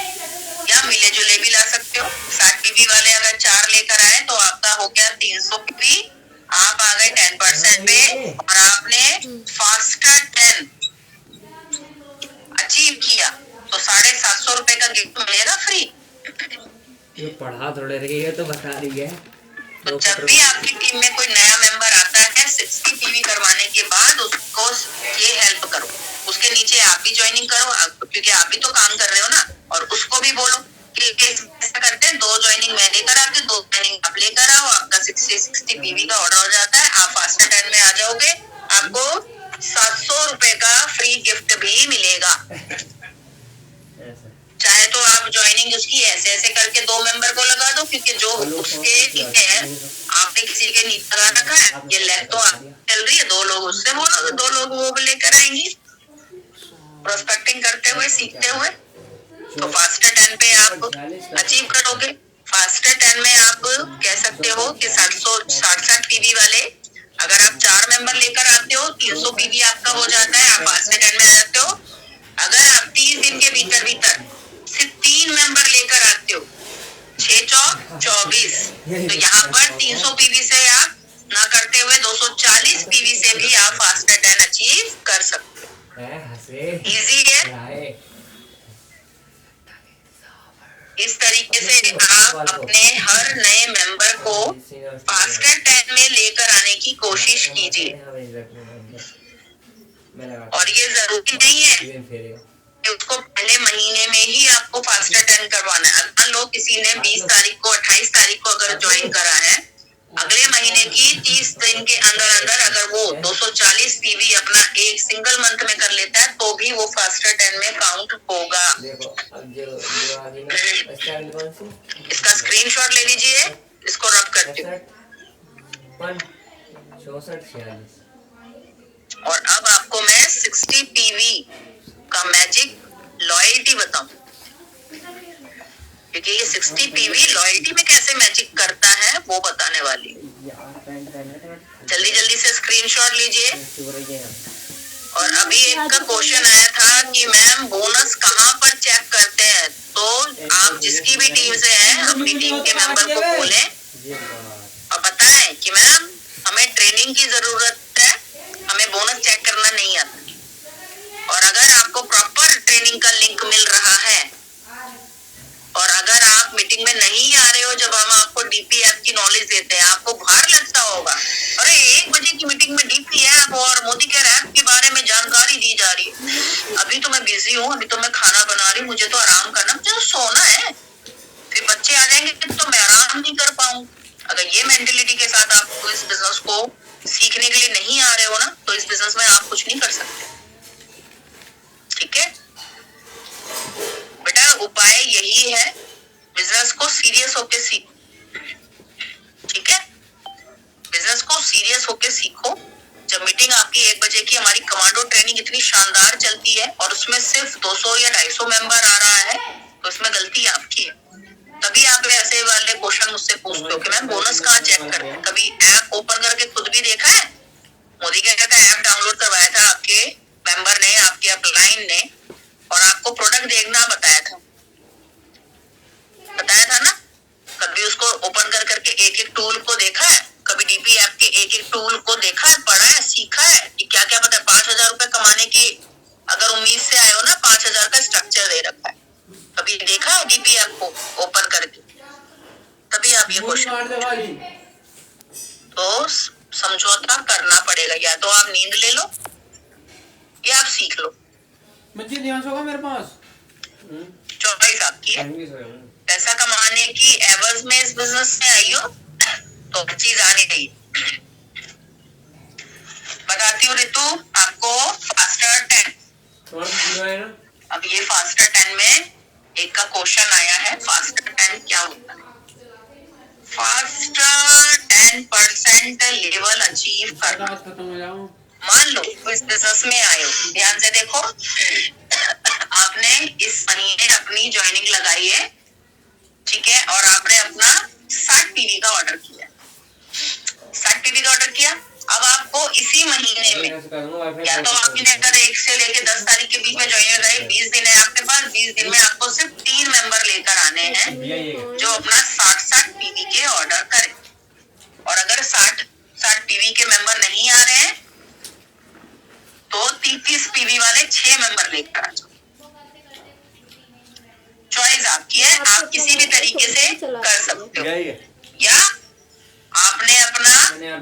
या मिले जुले भी ला सकते हो। 60 पीवी वाले अगर 4 लेकर आए तो आपका हो गया 300 पीवी, आप आ गए 10% पे और आपने फास्टर 10 अचीव किया तो 750 रुपए का गिफ्ट मिलेगा फ्री। ये पढ़ा थोड़े रही है तो बता रही है। तो जब भी आपकी टीम में कोई नया मेंबर आता है 60 पीवी करवाने के बाद उसको ये हेल्प करो, उसके नीचे आप भी ज्वाइनिंग करो, क्योंकि आप भी तो काम कर रहे हो ना, और उसको भी बोलो कि ऐसा करते हैं, 2 ज्वाइनिंग मैं लेकर आती हूँ, 2 ज्वाइनिंग आप लेकर आओ, आपका 60 पीवी का ऑर्डर हो जाता है, आप फास्टर 10 में आ जाओगे, आपको 700 रुपए का फ्री गिफ्ट भी मिलेगा। चाहे तो आप ज्वाइनिंग उसकी ऐसे ऐसे करके 2 मेंबर को लगा दो, क्योंकि जो उसके नीचे है आपने किसी के नीचे लगा रखा है, ये लेग तो आप चल रही है, 2 लोग उससे बोलो तो 2 लोग वो लेकर आएंगी, प्रोस्पेक्टिंग करते हुए, सीखते हुए। तो फास्टर 10 पे आप अचीव करोगे। फास्टर 10 में आप कह सकते हो कि 760 पीवी वाले अगर आप 4 मेंबर लेकर आते हो 300 पीवी आपका हो जाता है, आप फास्टर 10 में आ जाते हो। अगर आप 30 दिन के भीतर सिर्फ 3 मेंबर लेकर आते हो, 6 चौक 24, तो यहाँ पर 300 पीवी से आप ना करते हुए 240 पीवी से भी आप फास्टर 10 अचीव कर सकते हो। इजी है। इस तरीके से आप अपने हर नए मेंबर को फास्टर 10 में लेकर आने की कोशिश कीजिए। और ये जरूरी नहीं है कि उसको पहले महीने में ही आपको फास्टर 10 करवाना है। मान लो किसी ने 20 तारीख को 28 तारीख को अगर ज्वाइन करा है, अगले महीने की 30 दिन के अंदर अंदर अगर वो 240 पीवी अपना एक सिंगल मंथ में कर लेता है तो भी वो फास्टर 10 में काउंट होगा। इसका स्क्रीनशॉट ले लीजिए, इसको रब करती हूँ। और अब आपको मैं 60 पीवी का मैजिक लॉयल्टी बताऊं, क्योंकि देखिए ये 60 पीवी लॉयल्टी में कैसे मैजिक करता है वो बताने वाली हूँ। जल्दी जल्दी से स्क्रीनशॉट लीजिए। और अभी एक का क्वेश्चन आया था कि मैम बोनस कहाँ पर चेक करते हैं, तो आप जिसकी भी टीम से हैं अपनी टीम के मेंबर को बोलें और बताएं कि मैम हमें ट्रेनिंग की जरूरत है, हमें बोनस चेक करना नहीं आता। और अगर आपको प्रॉपर ट्रेनिंग का लिंक मिल रहा है और अगर आप मीटिंग में नहीं आ रहे हो जब हम आपको डीपी ऐप की नॉलेज देते हैं, आपको भार लगता होगा, अरे 1 बजे की मीटिंग में डीपी ऐप और मोदी केयर ऐप के बारे में जानकारी दी जा रही है, अभी तो मैं बिजी हूँ, अभी तो मैं खाना बना रही हूँ, मुझे तो आराम करना, मुझे तो सोना है, फिर बच्चे आ जाएंगे तो मैं आराम नहीं कर पाऊंगी। अगर ये मेंटेलिटी के साथ आप इस बिजनेस को सीखने के लिए नहीं आ रहे हो ना, तो इस बिजनेस में आप कुछ नहीं कर सकते। ठीक है बेटा, उपाय यही है, बिजनेस को सीरियस होके सीखो। ठीक है, बिजनेस को सीरियस होके सीखो। जब मीटिंग आपकी 1 बजे की, हमारी कमांडो ट्रेनिंग इतनी शानदार चलती है और उसमें सिर्फ 200 या 250 मेंबर आ रहा है, तो उसमें गलती आपकी है। तभी आप ऐसे वाले क्वेश्चन मुझसे पूछते हो कि मैम बोनस कहाँ चेक करते हैं। कभी ऐप ओपन करके खुद भी देखा है? मोदी क्या कहता है, ऐप डाउनलोड करवाया था आपके मेंबर ने, आपके अपलाइन ने, और आपको प्रोडक्ट देखना बताया था ना। कभी उसको ओपन कर करके एक एक टूल को देखा है? कभी डीपी ऐप के एक एक टूल को देखा है, पढ़ा है, सीखा है कि क्या क्या पता है? 5,000 रुपए कमाने की अगर उम्मीद से आए हो ना, 5,000 का स्ट्रक्चर दे रखा है, कभी देखा है डीपी ऐप को ओपन करके? तभी आप ये क्वेश्चन, तो समझौता करना पड़ेगा, या तो आप नींद ले लो या आप सीख लो। मुझे ध्यान होगा मेरे पास चॉइस आपकी है। पैसा कमाने की एवज में इस बिजनेस में आई हो तो चीज आनी चाहिए। बताती हूँ रितु आपको फास्टर 10। अब ये फास्टर 10 में एक का क्वेश्चन आया है, फास्टर 10 क्या होता है? फास्टर 10% लेवल अचीव करना। मान लो इस बिजनेस में आए हो, ध्यान से देखो, आपने इस महीने अपनी ज्वाइनिंग लगाई है, ठीक है, और आपने अपना 60 पीवी का ऑर्डर किया, 60 पीवी का ऑर्डर किया। अब आपको इसी महीने में, या तो आपने अगर 1 से लेके 10 तारीख के बीच में ज्वाइन कराई, 20 दिन है आपके पास, 20 दिन में आपको सिर्फ 3 मेंबर लेकर आने हैं जो अपना 60 पीवी के ऑर्डर करें। और अगर 60 पीवी के मेंबर नहीं आ रहे हैं तो 30 पीवी वाले 6 मेंबर लेकर आ जाओ। चॉइस आपकी है, आप किसी भी तरीके से कर सकते हो, या आपने अपना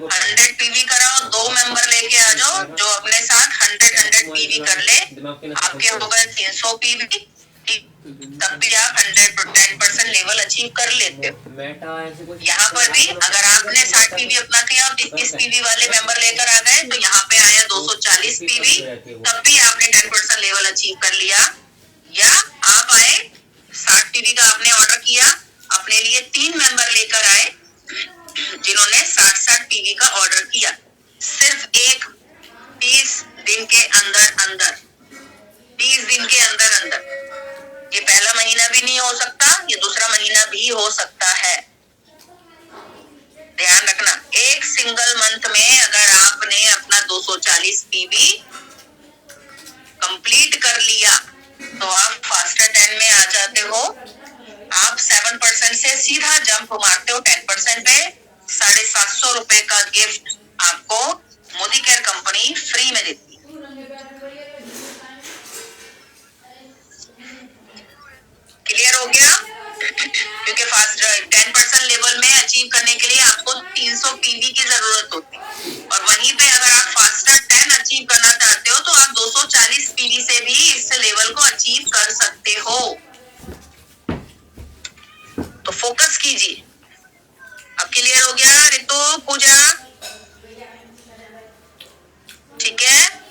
100 पीवी कराओ, 2 मेंबर लेके आ जाओ जो अपने साथ 100 पीवी कर ले, आपके हो गए 300 पीवी, तब भी आप 110% लेवल अचीव कर लेते हो। यहाँ पर भी अगर आपने 60 पीवी अपना किया और 30 पीवी वाले मेंबर लेकर आ गए तो यहाँ पे आया 240 पीवी, तब भी आपने 10% लेवल अचीव कर लिया। या आप आए 60 पीवी का आपने ऑर्डर किया, अपने लिए 3 मेंबर लेकर आए जिन्होंने 60 पीवी का ऑर्डर किया, सिर्फ 30 दिन के अंदर 30 दिन के अंदर। ये पहला महीना भी नहीं हो सकता, ये दूसरा महीना भी हो सकता है, ध्यान रखना। एक सिंगल मंथ में अगर आपने अपना 240 पीवी कंप्लीट कर लिया तो आप फास्टर 10 में आ जाते हो। आप 7% से सीधा जंप मारते हो 10% पे। 750 रुपए का गिफ्ट आपको मोदी केयर कंपनी फ्री में देती है। क्लियर हो गया? क्योंकि फास्ट 10% लेवल में अचीव करने के लिए आपको 300 पीवी की जरूरत होती है, और वहीं पे अगर आप फास्टर 10 अचीव करना चाहते हो तो आप 240 पीवी से भी इस लेवल को अचीव कर सकते हो। तो फोकस कीजिए। अब क्लियर हो गया रितु, पूजा? ठीक है,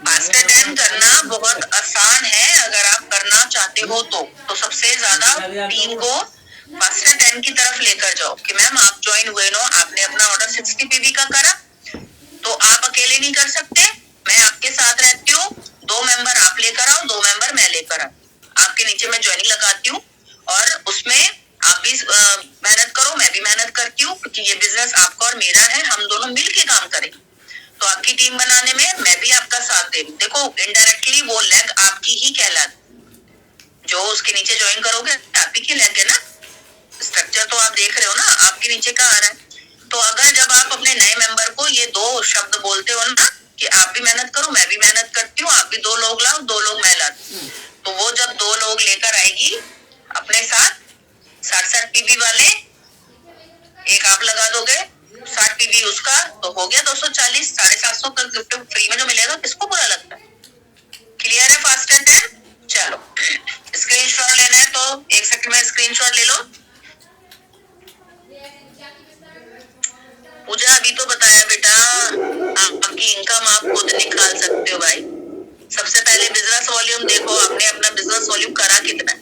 फास्टर 10 करना बहुत आसान है अगर आप करना चाहते हो तो सबसे ज्यादा टीम को फास्टर 10 की तरफ लेकर जाओ कि मैम आप ज्वाइन हुए नो, आपने अपना ऑर्डर 60 पीवी का करा तो आप अकेले नहीं कर सकते, मैं आपके साथ रहती हूँ, 2 मेंबर आप लेकर आओ, 2 मेंबर मैं लेकर आऊँ, आपके नीचे मैं ज्वाइनिंग लगाती हूँ और उसमें आप भी मेहनत करो, मैं भी मेहनत करती हूँ, क्योंकि ये बिजनेस आपका और मेरा है, हम दोनों मिलके काम करें। तो आपकी टीम बनाने में मैं भी आपका साथ दे। देखो इनडायरेक्टली वो लेग आपकी ही कहलाती, जो उसके नीचे ज्वाइन करोगे आप ही की लेग है ना। स्ट्रक्चर तो आप देख रहे हो ना, आपके नीचे का आ रहा है। तो अगर जब आप अपने नए मेंबर को ये 2 शब्द बोलते हो ना कि आप भी मेहनत करो, मैं भी मेहनत करती हूँ, आप भी 2 लोग लाओ, 2 लोग मैं लाती हूँ, तो वो जब 2 लोग लेकर आएगी अपने साथ 60 पीवी वाले, एक आप लगा दोगे 60 पीवी उसका, तो हो गया 240। 750 का गिफ्ट फ्री में जो मिलेगा किसको बुरा लगता है। क्लियर है? फास्ट एंड देन चलो स्क्रीनशॉट लेना है तो 1 सेकंड में स्क्रीनशॉट ले लो। पूजा अभी तो बताया बेटा, आपकी इनकम आप खुद निकाल सकते हो भाई। सबसे पहले बिजनेस वॉल्यूम देखो, आपने अपना बिजनेस वॉल्यूम करा कितना है।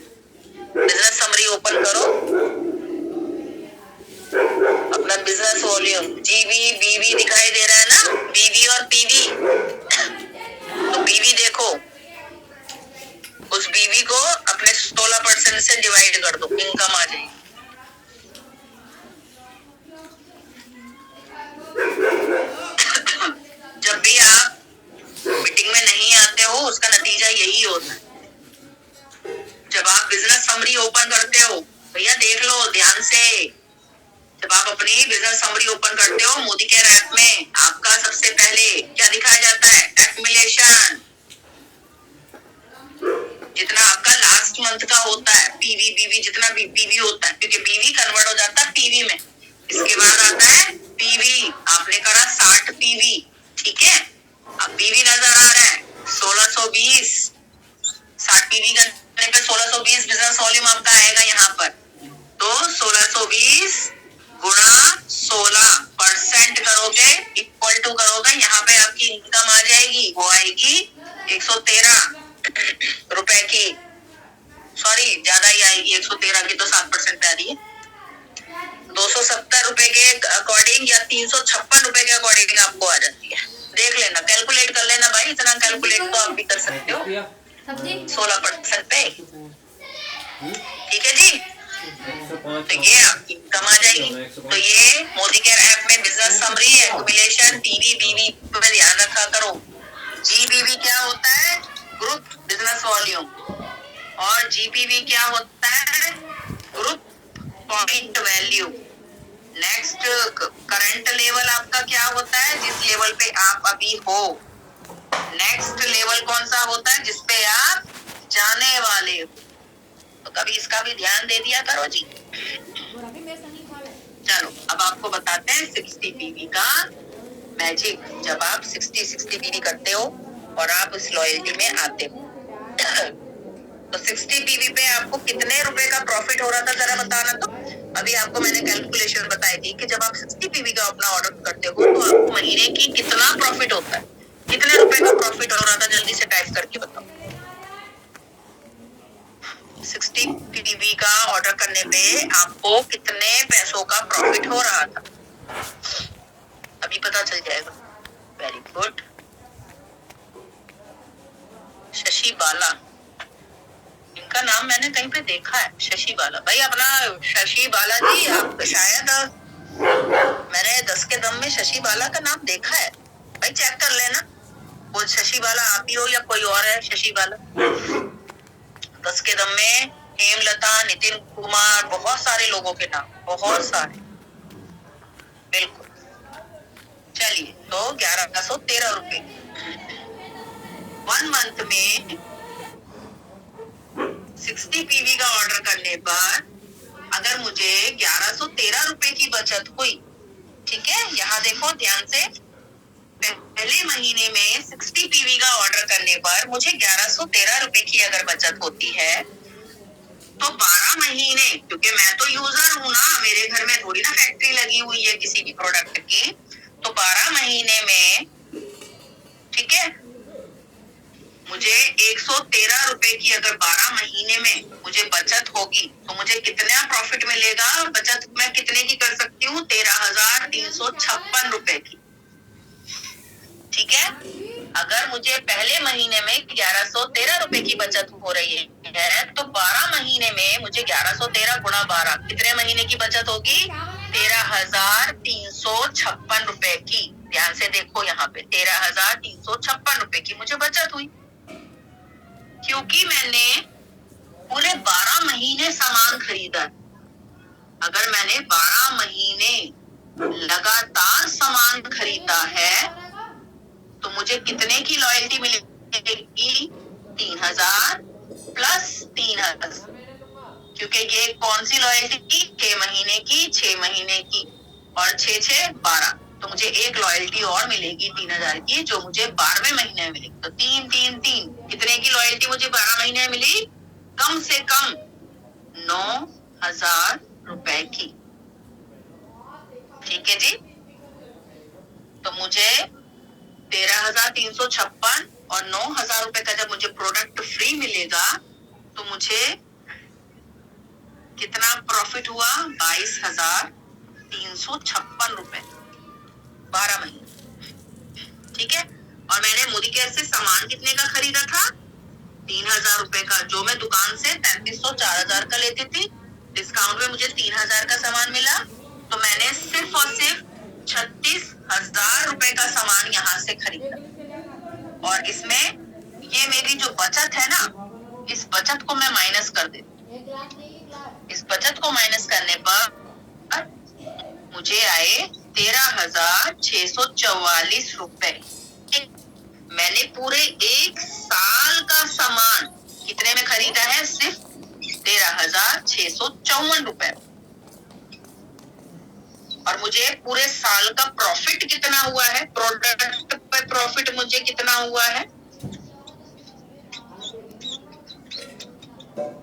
बिजनेस समरी ओपन करो, अपना बिजनेस वॉल्यूम जीवी बीवी दिखाई दे रहा है ना, बीवी और पीवी। तो बीवी देखो, उस बीवी को अपने 16% से डिवाइड कर दो, इनकम आ जाएगी। जब भी आप मीटिंग में नहीं आते हो उसका नतीजा यही होता है। जब आप बिजनेस समरी ओपन करते हो, भैया देख लो ध्यान से, जब आप अपनी बिजनेस समरी ओपन करते हो मोदी केयर ऐप में, आपका सबसे पहले क्या दिखाया जाता है? एक्युमुलेशन, जितना आपका लास्ट मंथ का होता है, पीवी बीवी जितना भी पीवी होता है, क्योंकि बीवी कन्वर्ट हो जाता है पीवी में। इसके बाद आता है पीवी, आपने करा 60 पीवी, ठीक है। अब पीवी नजर आ रहा है 1620, 60 पीवी करने पे 1620 बिजनेस वॉल्यूम आपका आएगा यहाँ पर। तो 1620 गुणा 16% करोगे, इक्वल टू करोगे, यहाँ पे आपकी इनकम आ जाएगी, वो आएगी 113 रुपए की। सॉरी ज्यादा ही आएगी, 113 की तो 7% पे आ रही है। 270 रुपए के अकॉर्डिंग या 356 रुपए के अकॉर्डिंग आपको आ जाती है। देख लेना, कैलकुलेट कर लेना भाई, इतना कैलकुलेट तो आप भी कर सकते हो। 16% पे, ठीक है जी। तो ये आपकी इनकम आ जाएगी। तो ये मोदी केयर ऐप में बिजनेस समरी, एक्युमुलेशन, पीवी बीवी पे ध्यान रखा करो। जीबीवी क्या होता है? Group business volume. और जीपीवी क्या होता है? Group point value. Next current level आपका क्या होता है? जिस लेवल पे आप अभी हो। नेक्स्ट लेवल कौन सा होता है? जिसपे आप जाने वाले हो। तो कभी इसका भी ध्यान दे दिया करो जी। चलो अब आपको बताते हैं 60 पीवी का मैजिक। जब आप 60 पीवी करते हो और आप इस लॉयल्टी में आते हो तो 60 पीवी पे आपको कितने रुपए का प्रॉफिट हो रहा था जरा बताना। तो अभी आपको मैंने कैलकुलेशन बताई थी कि जब आप 60 पीवी का अपना ऑर्डर करते हो तो आपको महीने की कितना प्रॉफिट होता है, कितने रुपए का प्रॉफिट हो रहा था, जल्दी से टाइप करके बताओ। 60 पीवी का ऑर्डर करने पे आपको कितने पैसों का प्रॉफिट हो रहा था, अभी पता चल जाएगा। Very good. शशि बाला, इनका नाम मैंने कहीं पे देखा है, शशि बाला भाई। अपना शशि बाला जी, आप शायद मैंने 10 के दम में शशि बाला का नाम देखा है भाई, चेक कर लेना। वो शशि बाला आप ही हो या कोई और है शशि बाला? 10 के दम में हेमलता, नितिन कुमार, बहुत सारे लोगों के नाम, बहुत सारे, बिल्कुल। चलिए तो 1113 रुपए 1 मंथ में 60 पीवी का ऑर्डर करने पर अगर मुझे 1113 रुपए की बचत हुई, ठीक है। यहाँ देखो ध्यान से, पहले महीने में 60 पीवी का ऑर्डर करने पर मुझे 1113 रुपए की अगर बचत होती है तो 12 महीने, क्योंकि मैं तो यूजर हूं ना, मेरे घर में थोड़ी ना फैक्ट्री लगी हुई है किसी भी प्रोडक्ट की, तो 12 महीने में, ठीक है, मुझे 113 रुपए की अगर 12 महीने में मुझे बचत होगी तो मुझे कितना प्रॉफिट मिलेगा? बचत मैं कितने की कर सकती हूँ? 13,356 रुपए की, ठीक है। अगर मुझे पहले महीने में 1113 रुपए की बचत हो रही है तो 12 महीने में मुझे 1113 गुणा 12 कितने महीने की बचत होगी? 13,356 रुपए की। ध्यान से देखो यहाँ पे 13,356 रुपए की मुझे बचत हुई, क्योंकि मैंने पूरे 12 महीने सामान खरीदा। अगर मैंने 12 महीने लगातार सामान खरीदा है तो मुझे कितने की लॉयल्टी मिलेगी? 3,000 प्लस 3,000, क्योंकि ये कौन सी लॉयल्टी की? 6 महीने की, 6 महीने की, और 6 6 12, तो मुझे एक लॉयल्टी और मिलेगी 3,000 की, जो मुझे 12वें महीने में मिलेगी। तो 3 3 3 कितने की लॉयल्टी मुझे 12 महीने में मिली? कम से कम 9,000 रुपए की। ठीक है जी। तो मुझे 13,356 और 9,000 रुपए का जब मुझे प्रोडक्ट फ्री मिलेगा तो मुझे कितना प्रॉफिट हुआ? 22,356 रुपए 12 महीने। ठीक है। और मैंने मोदी केयर से सामान कितने का खरीदा था? 3,000 रुपए का, जो मैं दुकान से 3,500 4,000 का लेती थी। डिस्काउंट में मुझे 3,000 का सामान मिला, तो मैंने सिर्फ और सिर्फ 36,000 रुपए का सामान यहाँ से खरीदा। और इसमें ये मेरी जो बचत है ना, इस बचत को मैं माइनस कर देती हूँ। इस बचत को माइनस करने पर मुझे आए 13,644 रुपए। मैंने पूरे 1 साल का सामान कितने में खरीदा है? सिर्फ 13,654 रुपए। और मुझे पूरे साल का प्रॉफिट कितना हुआ है? प्रोडक्ट पे प्रॉफिट मुझे कितना हुआ है?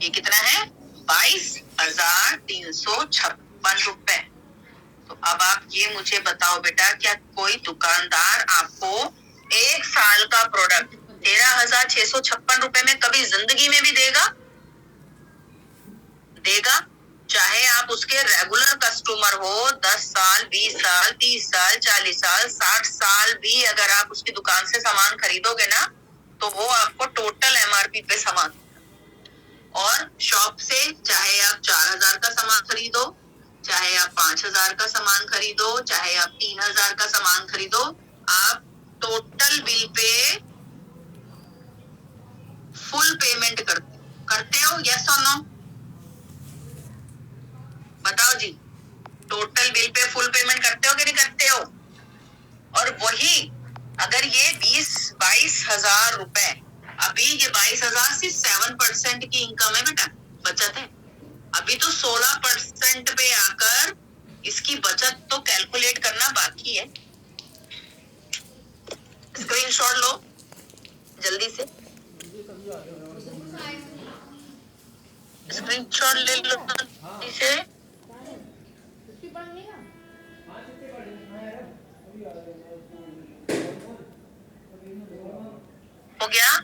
ये कितना है? 22,356 रुपए। तो अब आप ये मुझे बताओ बेटा, क्या कोई दुकानदार आपको 1 साल का प्रोडक्ट 13,656 रुपए में कभी जिंदगी में भी देगा? देगा? चाहे आप उसके रेगुलर कस्टमर हो, 10 साल, 20 साल, 30 साल, 40 साल, 60 साल भी अगर आप उसकी दुकान से सामान खरीदोगे ना, तो वो आपको टोटल एमआरपी पे सामान। और शॉप से चाहे आप 4,000 का सामान खरीदो, चाहे आप 5,000 का सामान खरीदो, चाहे आप 3,000 का सामान खरीदो, आप टोटल बिल पे फुल पेमेंट करते हो? यस और नो? बताओ जी। टोटल बिल पे फुल पेमेंट करते हो कि नहीं करते हो? और वही अगर ये 22,000 रुपए, अभी ये 22,000 सिर्फ 7% की इनकम है बेटा, बचत है। अभी तो 16% पे आकर इसकी बचत तो कैलकुलेट करना बाकी है। स्क्रीनशॉट लो जल्दी से, स्क्रीनशॉट ले लो जल्दी से। हो गया?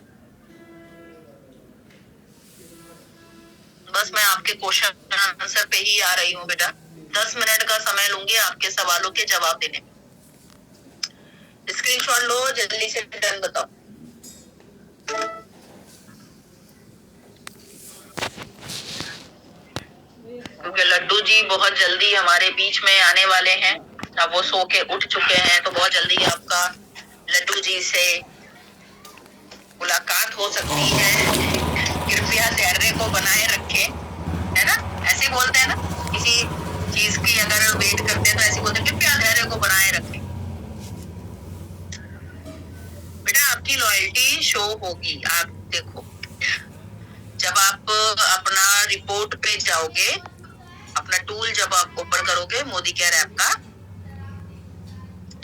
बस मैं आपके क्वेश्चन आंसर पे ही आ रही हूँ बेटा। 10 मिनट का समय लूंगी आपके सवालों के जवाब देने में। स्क्रीनशॉट लो जल्दी से, डन बताओ। क्योंकि लड्डू जी बहुत जल्दी हमारे बीच में आने वाले हैं। अब वो सो के उठ चुके हैं, तो बहुत जल्दी आपका लड्डू जी से मुलाकात हो सकती है। कृपया धैर्य को बनाए रखें, है ना? ऐसे बोलते हैं ना, किसी चीज की अगर वेट करते हैं तो ऐसे बोलते हैं कृपया धैर्य को बनाए रखें। बेटा आपकी लॉयल्टी शो होगी। आप देखो, जब आप अपना रिपोर्ट पे जाओगे, अपना टूल जब आप ओपन करोगे मोदी केयर ऐप का,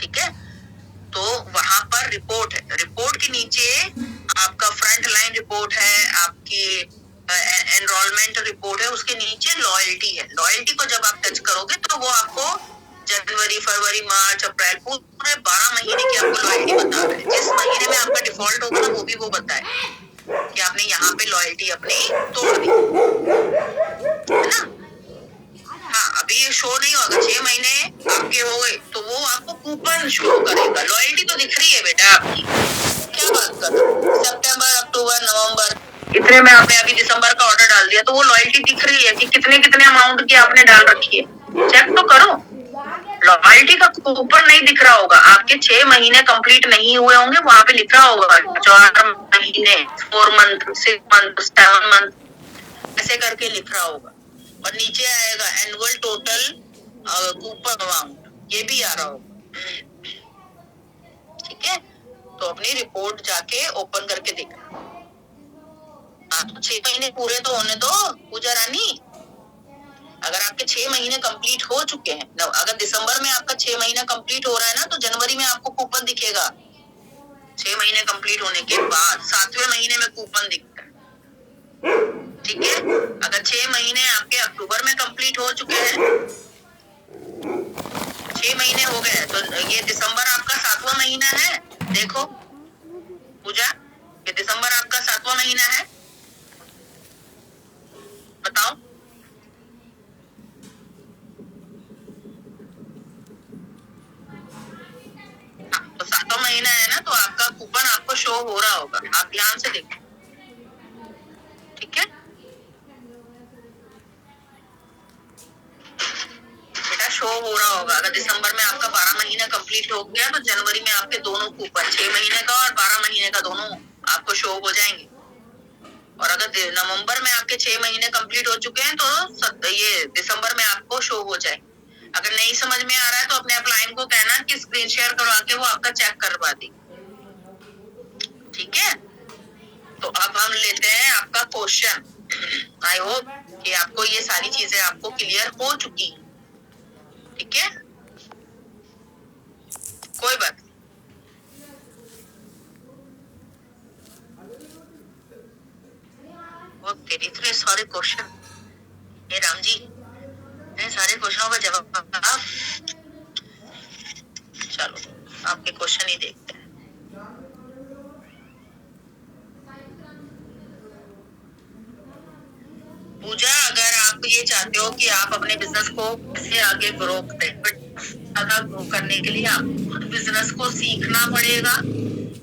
ठीक है, तो वहां पर रिपोर्ट है। रिपोर्ट के नीचे आपका फ्रंट लाइन रिपोर्ट है, आपकी एनरोलमेंट रिपोर्ट है, उसके नीचे लॉयल्टी है। लॉयल्टी को जब आप टच करोगे तो वो आपको जनवरी, फरवरी, मार्च, अप्रैल पूरे 12 महीने की आपको लॉयल्टी बता रहा है। जिस महीने में आपका डिफॉल्ट होगा ना, वो भी वो बताए कि आपने यहाँ पे लॉयल्टी अपनी तोड़ दी, है ना? हाँ, अभी ये शो नहीं होगा। 6 महीने आपके हो गए तो वो आपको कूपन शो करेगा। लॉयल्टी तो दिख रही है बेटा आपकी, क्या बात कर रहे हो? सितंबर, अक्टूबर, नवंबर, इतने में आपने अभी दिसंबर का ऑर्डर डाल दिया, तो वो लॉयल्टी दिख रही है कि कितने कितने अमाउंट की आपने डाल रखी है, चेक तो करो। लॉयल्टी का कूपन नहीं दिख रहा होगा, आपके 6 महीने कंप्लीट नहीं हुए होंगे, वहां पे लिखा होगा 4 महीने, 4 मंथ, 6 मंथ, 7 मंथ, ऐसे करके लिख रहा होगा। और नीचे आएगा एनुअल टोटल कूपन अमाउंट, ये भी आ रहा होगा। ठीक है, तो अपनी रिपोर्ट जाके ओपन करके देखना। तो 6 महीने पूरे तो होने दो पूजा रानी। अगर आपके 6 महीने कंप्लीट हो चुके हैं, अगर दिसंबर में आपका 6 महीना कंप्लीट हो रहा है ना, तो जनवरी में आपको कूपन दिखेगा। 6 महीने कंप्लीट होने के बाद 7वें महीने में कूपन दिखता है। ठीक है, अगर 6 महीने आपके अक्टूबर में कंप्लीट हो चुके हैं, 6 महीने हो गए, तो ये दिसंबर आपका 7वां महीना है। देखो पूजा, ये दिसंबर आपका 7वां महीना है, बताओ। तो 7वां महीना है ना, तो आपका कूपन आपको शो हो रहा होगा, आप ध्यान से देखो। ठीक है बेटा, शो हो रहा होगा। अगर दिसंबर में आपका 12 महीना कंप्लीट हो गया, तो जनवरी में आपके दोनों कूपन, 6 महीने का और 12 महीने का, दोनों आपको शो हो जाएंगे। और अगर नवंबर में आपके 6 महीने कंप्लीट हो चुके हैं, तो ये दिसंबर में आपको शो हो जाए। अगर नहीं समझ में आ रहा है, तो अपने अपलाइन को कहना कि स्क्रीन शेयर करवा के वो आपका चेक करवा दी। ठीक है, तो अब हम लेते हैं आपका क्वेश्चन। आई होप कि आपको ये सारी चीजें आपको क्लियर हो चुकी। ठीक है, कोई बात। तेरे इतने सारे क्वेश्चन, हे राम जी, इन सारे क्वेश्चनों का जवाब। चलो आपके क्वेश्चन ही देखते हैं। पूजा, अगर आप ये चाहते हो कि आप अपने बिजनेस को कैसे आगे ग्रो करें, बट ज्यादा ग्रो करने के लिए आपको बिजनेस को सीखना पड़ेगा।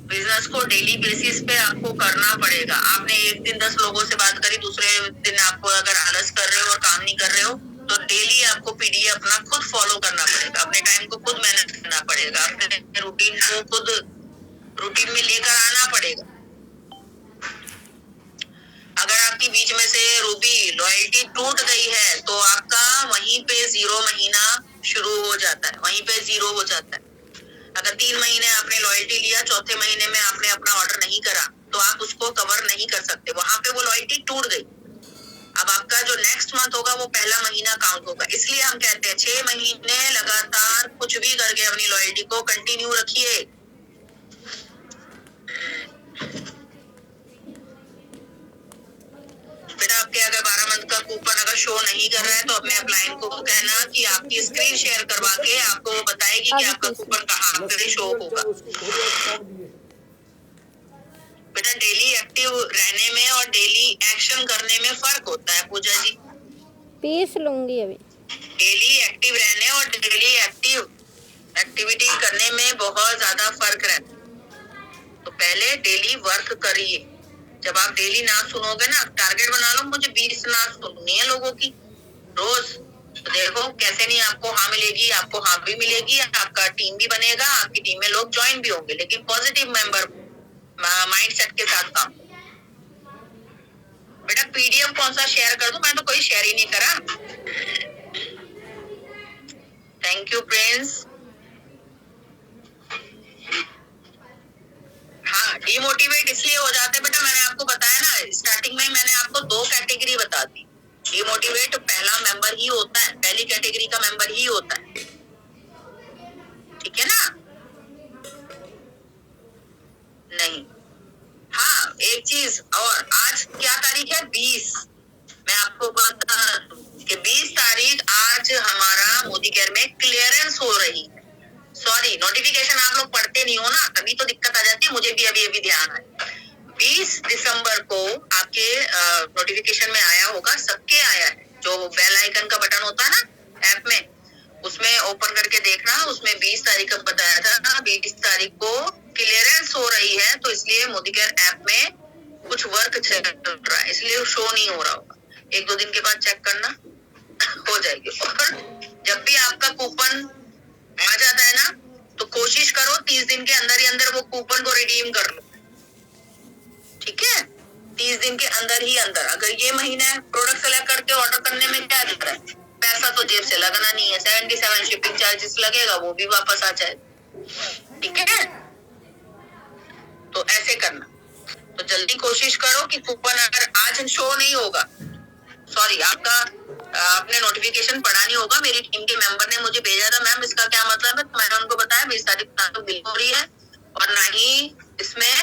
बिजनेस को डेली बेसिस पे आपको करना पड़ेगा। आपने एक दिन 10 लोगों से बात करी, दूसरे दिन आपको अगर आलस कर रहे हो और काम नहीं कर रहे हो, तो डेली आपको पीडीएफ अपना खुद फॉलो करना पड़ेगा। अपने टाइम को खुद मैनेज करना पड़ेगा, अपने रूटीन को खुद रूटीन में लेकर आना पड़ेगा। अगर आपकी बीच में से रूबी लॉयल्टी टूट गई है, तो आपका वहीं पे 0 महीना शुरू हो जाता है, वहीं पे 0 हो जाता है। अगर 3 महीने आपने लॉयल्टी लिया, चौथे महीने में आपने अपना ऑर्डर नहीं करा, तो आप उसको कवर नहीं कर सकते, वहां पे वो लॉयल्टी टूट गई। अब आपका जो नेक्स्ट मंथ होगा, वो पहला महीना काउंट होगा। इसलिए हम कहते हैं 6 महीने लगातार कुछ भी करके अपनी लॉयल्टी को कंटिन्यू रखिए। बेटा, आपके अगर 12 मंथ का कूपन अगर शो नहीं कर रहा है, तो अपने अपलाइन को कहना कि आपकी स्क्रीन शेयर करवा के आपको बताएगी कि आपका कूपन कहाँ पे शो होगा। बेटा, डेली एक्टिव रहने में और डेली एक्शन करने में फर्क होता है पूजा जी। पीस लूंगी अभी। डेली एक्टिव रहने और डेली एक्टिविटी करने में बहुत ज्यादा फर्क रहता है। तो पहले डेली वर्क करिए। जब आप डेली नाच सुनोगे ना, टारगेट बना लो, मुझे 20 नाच सुननी है लोगों की रोज, तो देखो कैसे नहीं आपको हाँ मिलेगी, आपको हाँ भी मिलेगी, आपका टीम भी बनेगा, आपकी टीम में लोग ज्वाइन भी होंगे, लेकिन पॉजिटिव मेंबर माइंडसेट के साथ काम। बेटा, पीडीएफ कौन सा शेयर कर दूं? मैं तो कोई शेयर ही नहीं करा। Thank you Prince. हाँ, डिमोटिवेट इसलिए हो जाते हैं बेटा, मैंने आपको बताया ना स्टार्टिंग में, मैंने आपको 2 कैटेगरी बता दी। डिमोटिवेट पहला मेंबर ही होता है, पहली कैटेगरी का मेंबर ही होता है। ठीक है ना? नहीं, हाँ एक चीज और, आज क्या तारीख है? 20। मैं आपको बता दूं कि 20 तारीख आज हमारा मोदी केयर में क्लियरेंस हो रही है। सॉरी, नोटिफिकेशन आप लोग पढ़ते नहीं हो ना, तभी तो दिक्कत आ जाती है। मुझे भी अभी ध्यान है, 20 दिसंबर को आपके नोटिफिकेशन में आया होगा, सबके आया है। जो बेल आइकन का बटन होता है ना ऐप में, उसमें ओपन करके देखना, उसमें 20 तारीख का बताया था। 20 तारीख को क्लियरेंस हो रही है, तो इसलिए मोदी केयर ऐप में कुछ वर्क चल रहा है इसलिए शो नहीं हो रहा होगा। 1-2 दिन के बाद चेक करना, हो जाएगी। और जब भी आपका कूपन आ जाता है ना, तो कोशिश करो 30 दिन के अंदर ही अंदर वो कूपन को रिडीम कर लो, ठीक है? 30 दिन के अंदर ही अंदर। अगर ये महीने प्रोडक्ट सेलेक्ट करके ऑर्डर करने में क्या दिख रहा है, पैसा तो जेब से लगना नहीं है, 77 शिपिंग चार्जेस लगेगा, वो भी वापस आ जाए, ठीक है? तो ऐसे करना। तो जल्दी कोशिश करो कि कूपन अगर आज शो नहीं होगा, सॉरी आपने नोटिफिकेशन पढ़ा नहीं होगा, मेरी टीम के मेंबर ने मुझे भेजा था, मैम इसका क्या मतलब है, तो मैंने उनको बताया 20 तारीख तो बिल हो रही है और ना ही इसमें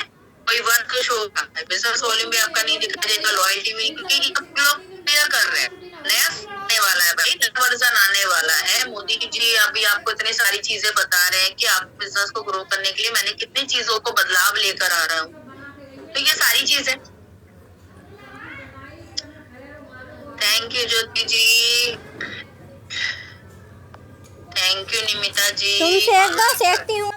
कोई वर्क शो होगा, बिजनेस वॉल्यूम भी आपका नहीं दिखाई देगा, लॉयल्टी भी, क्योंकि लोग क्लियर कर रहे हैं, नया आने वाला है भाई, नया वर्जन आने वाला है। मोदी जी अभी आपको इतनी सारी चीजें बता रहे हैं कि आप बिजनेस को ग्रो करने के लिए मैंने कितनी चीजों को बदलाव लेकर आ रहा हूँ, तो ये सारी चीजें। Thank you Jyoti ji, thank you Nimita ji. तुम सेक दो, सेकती हूँ।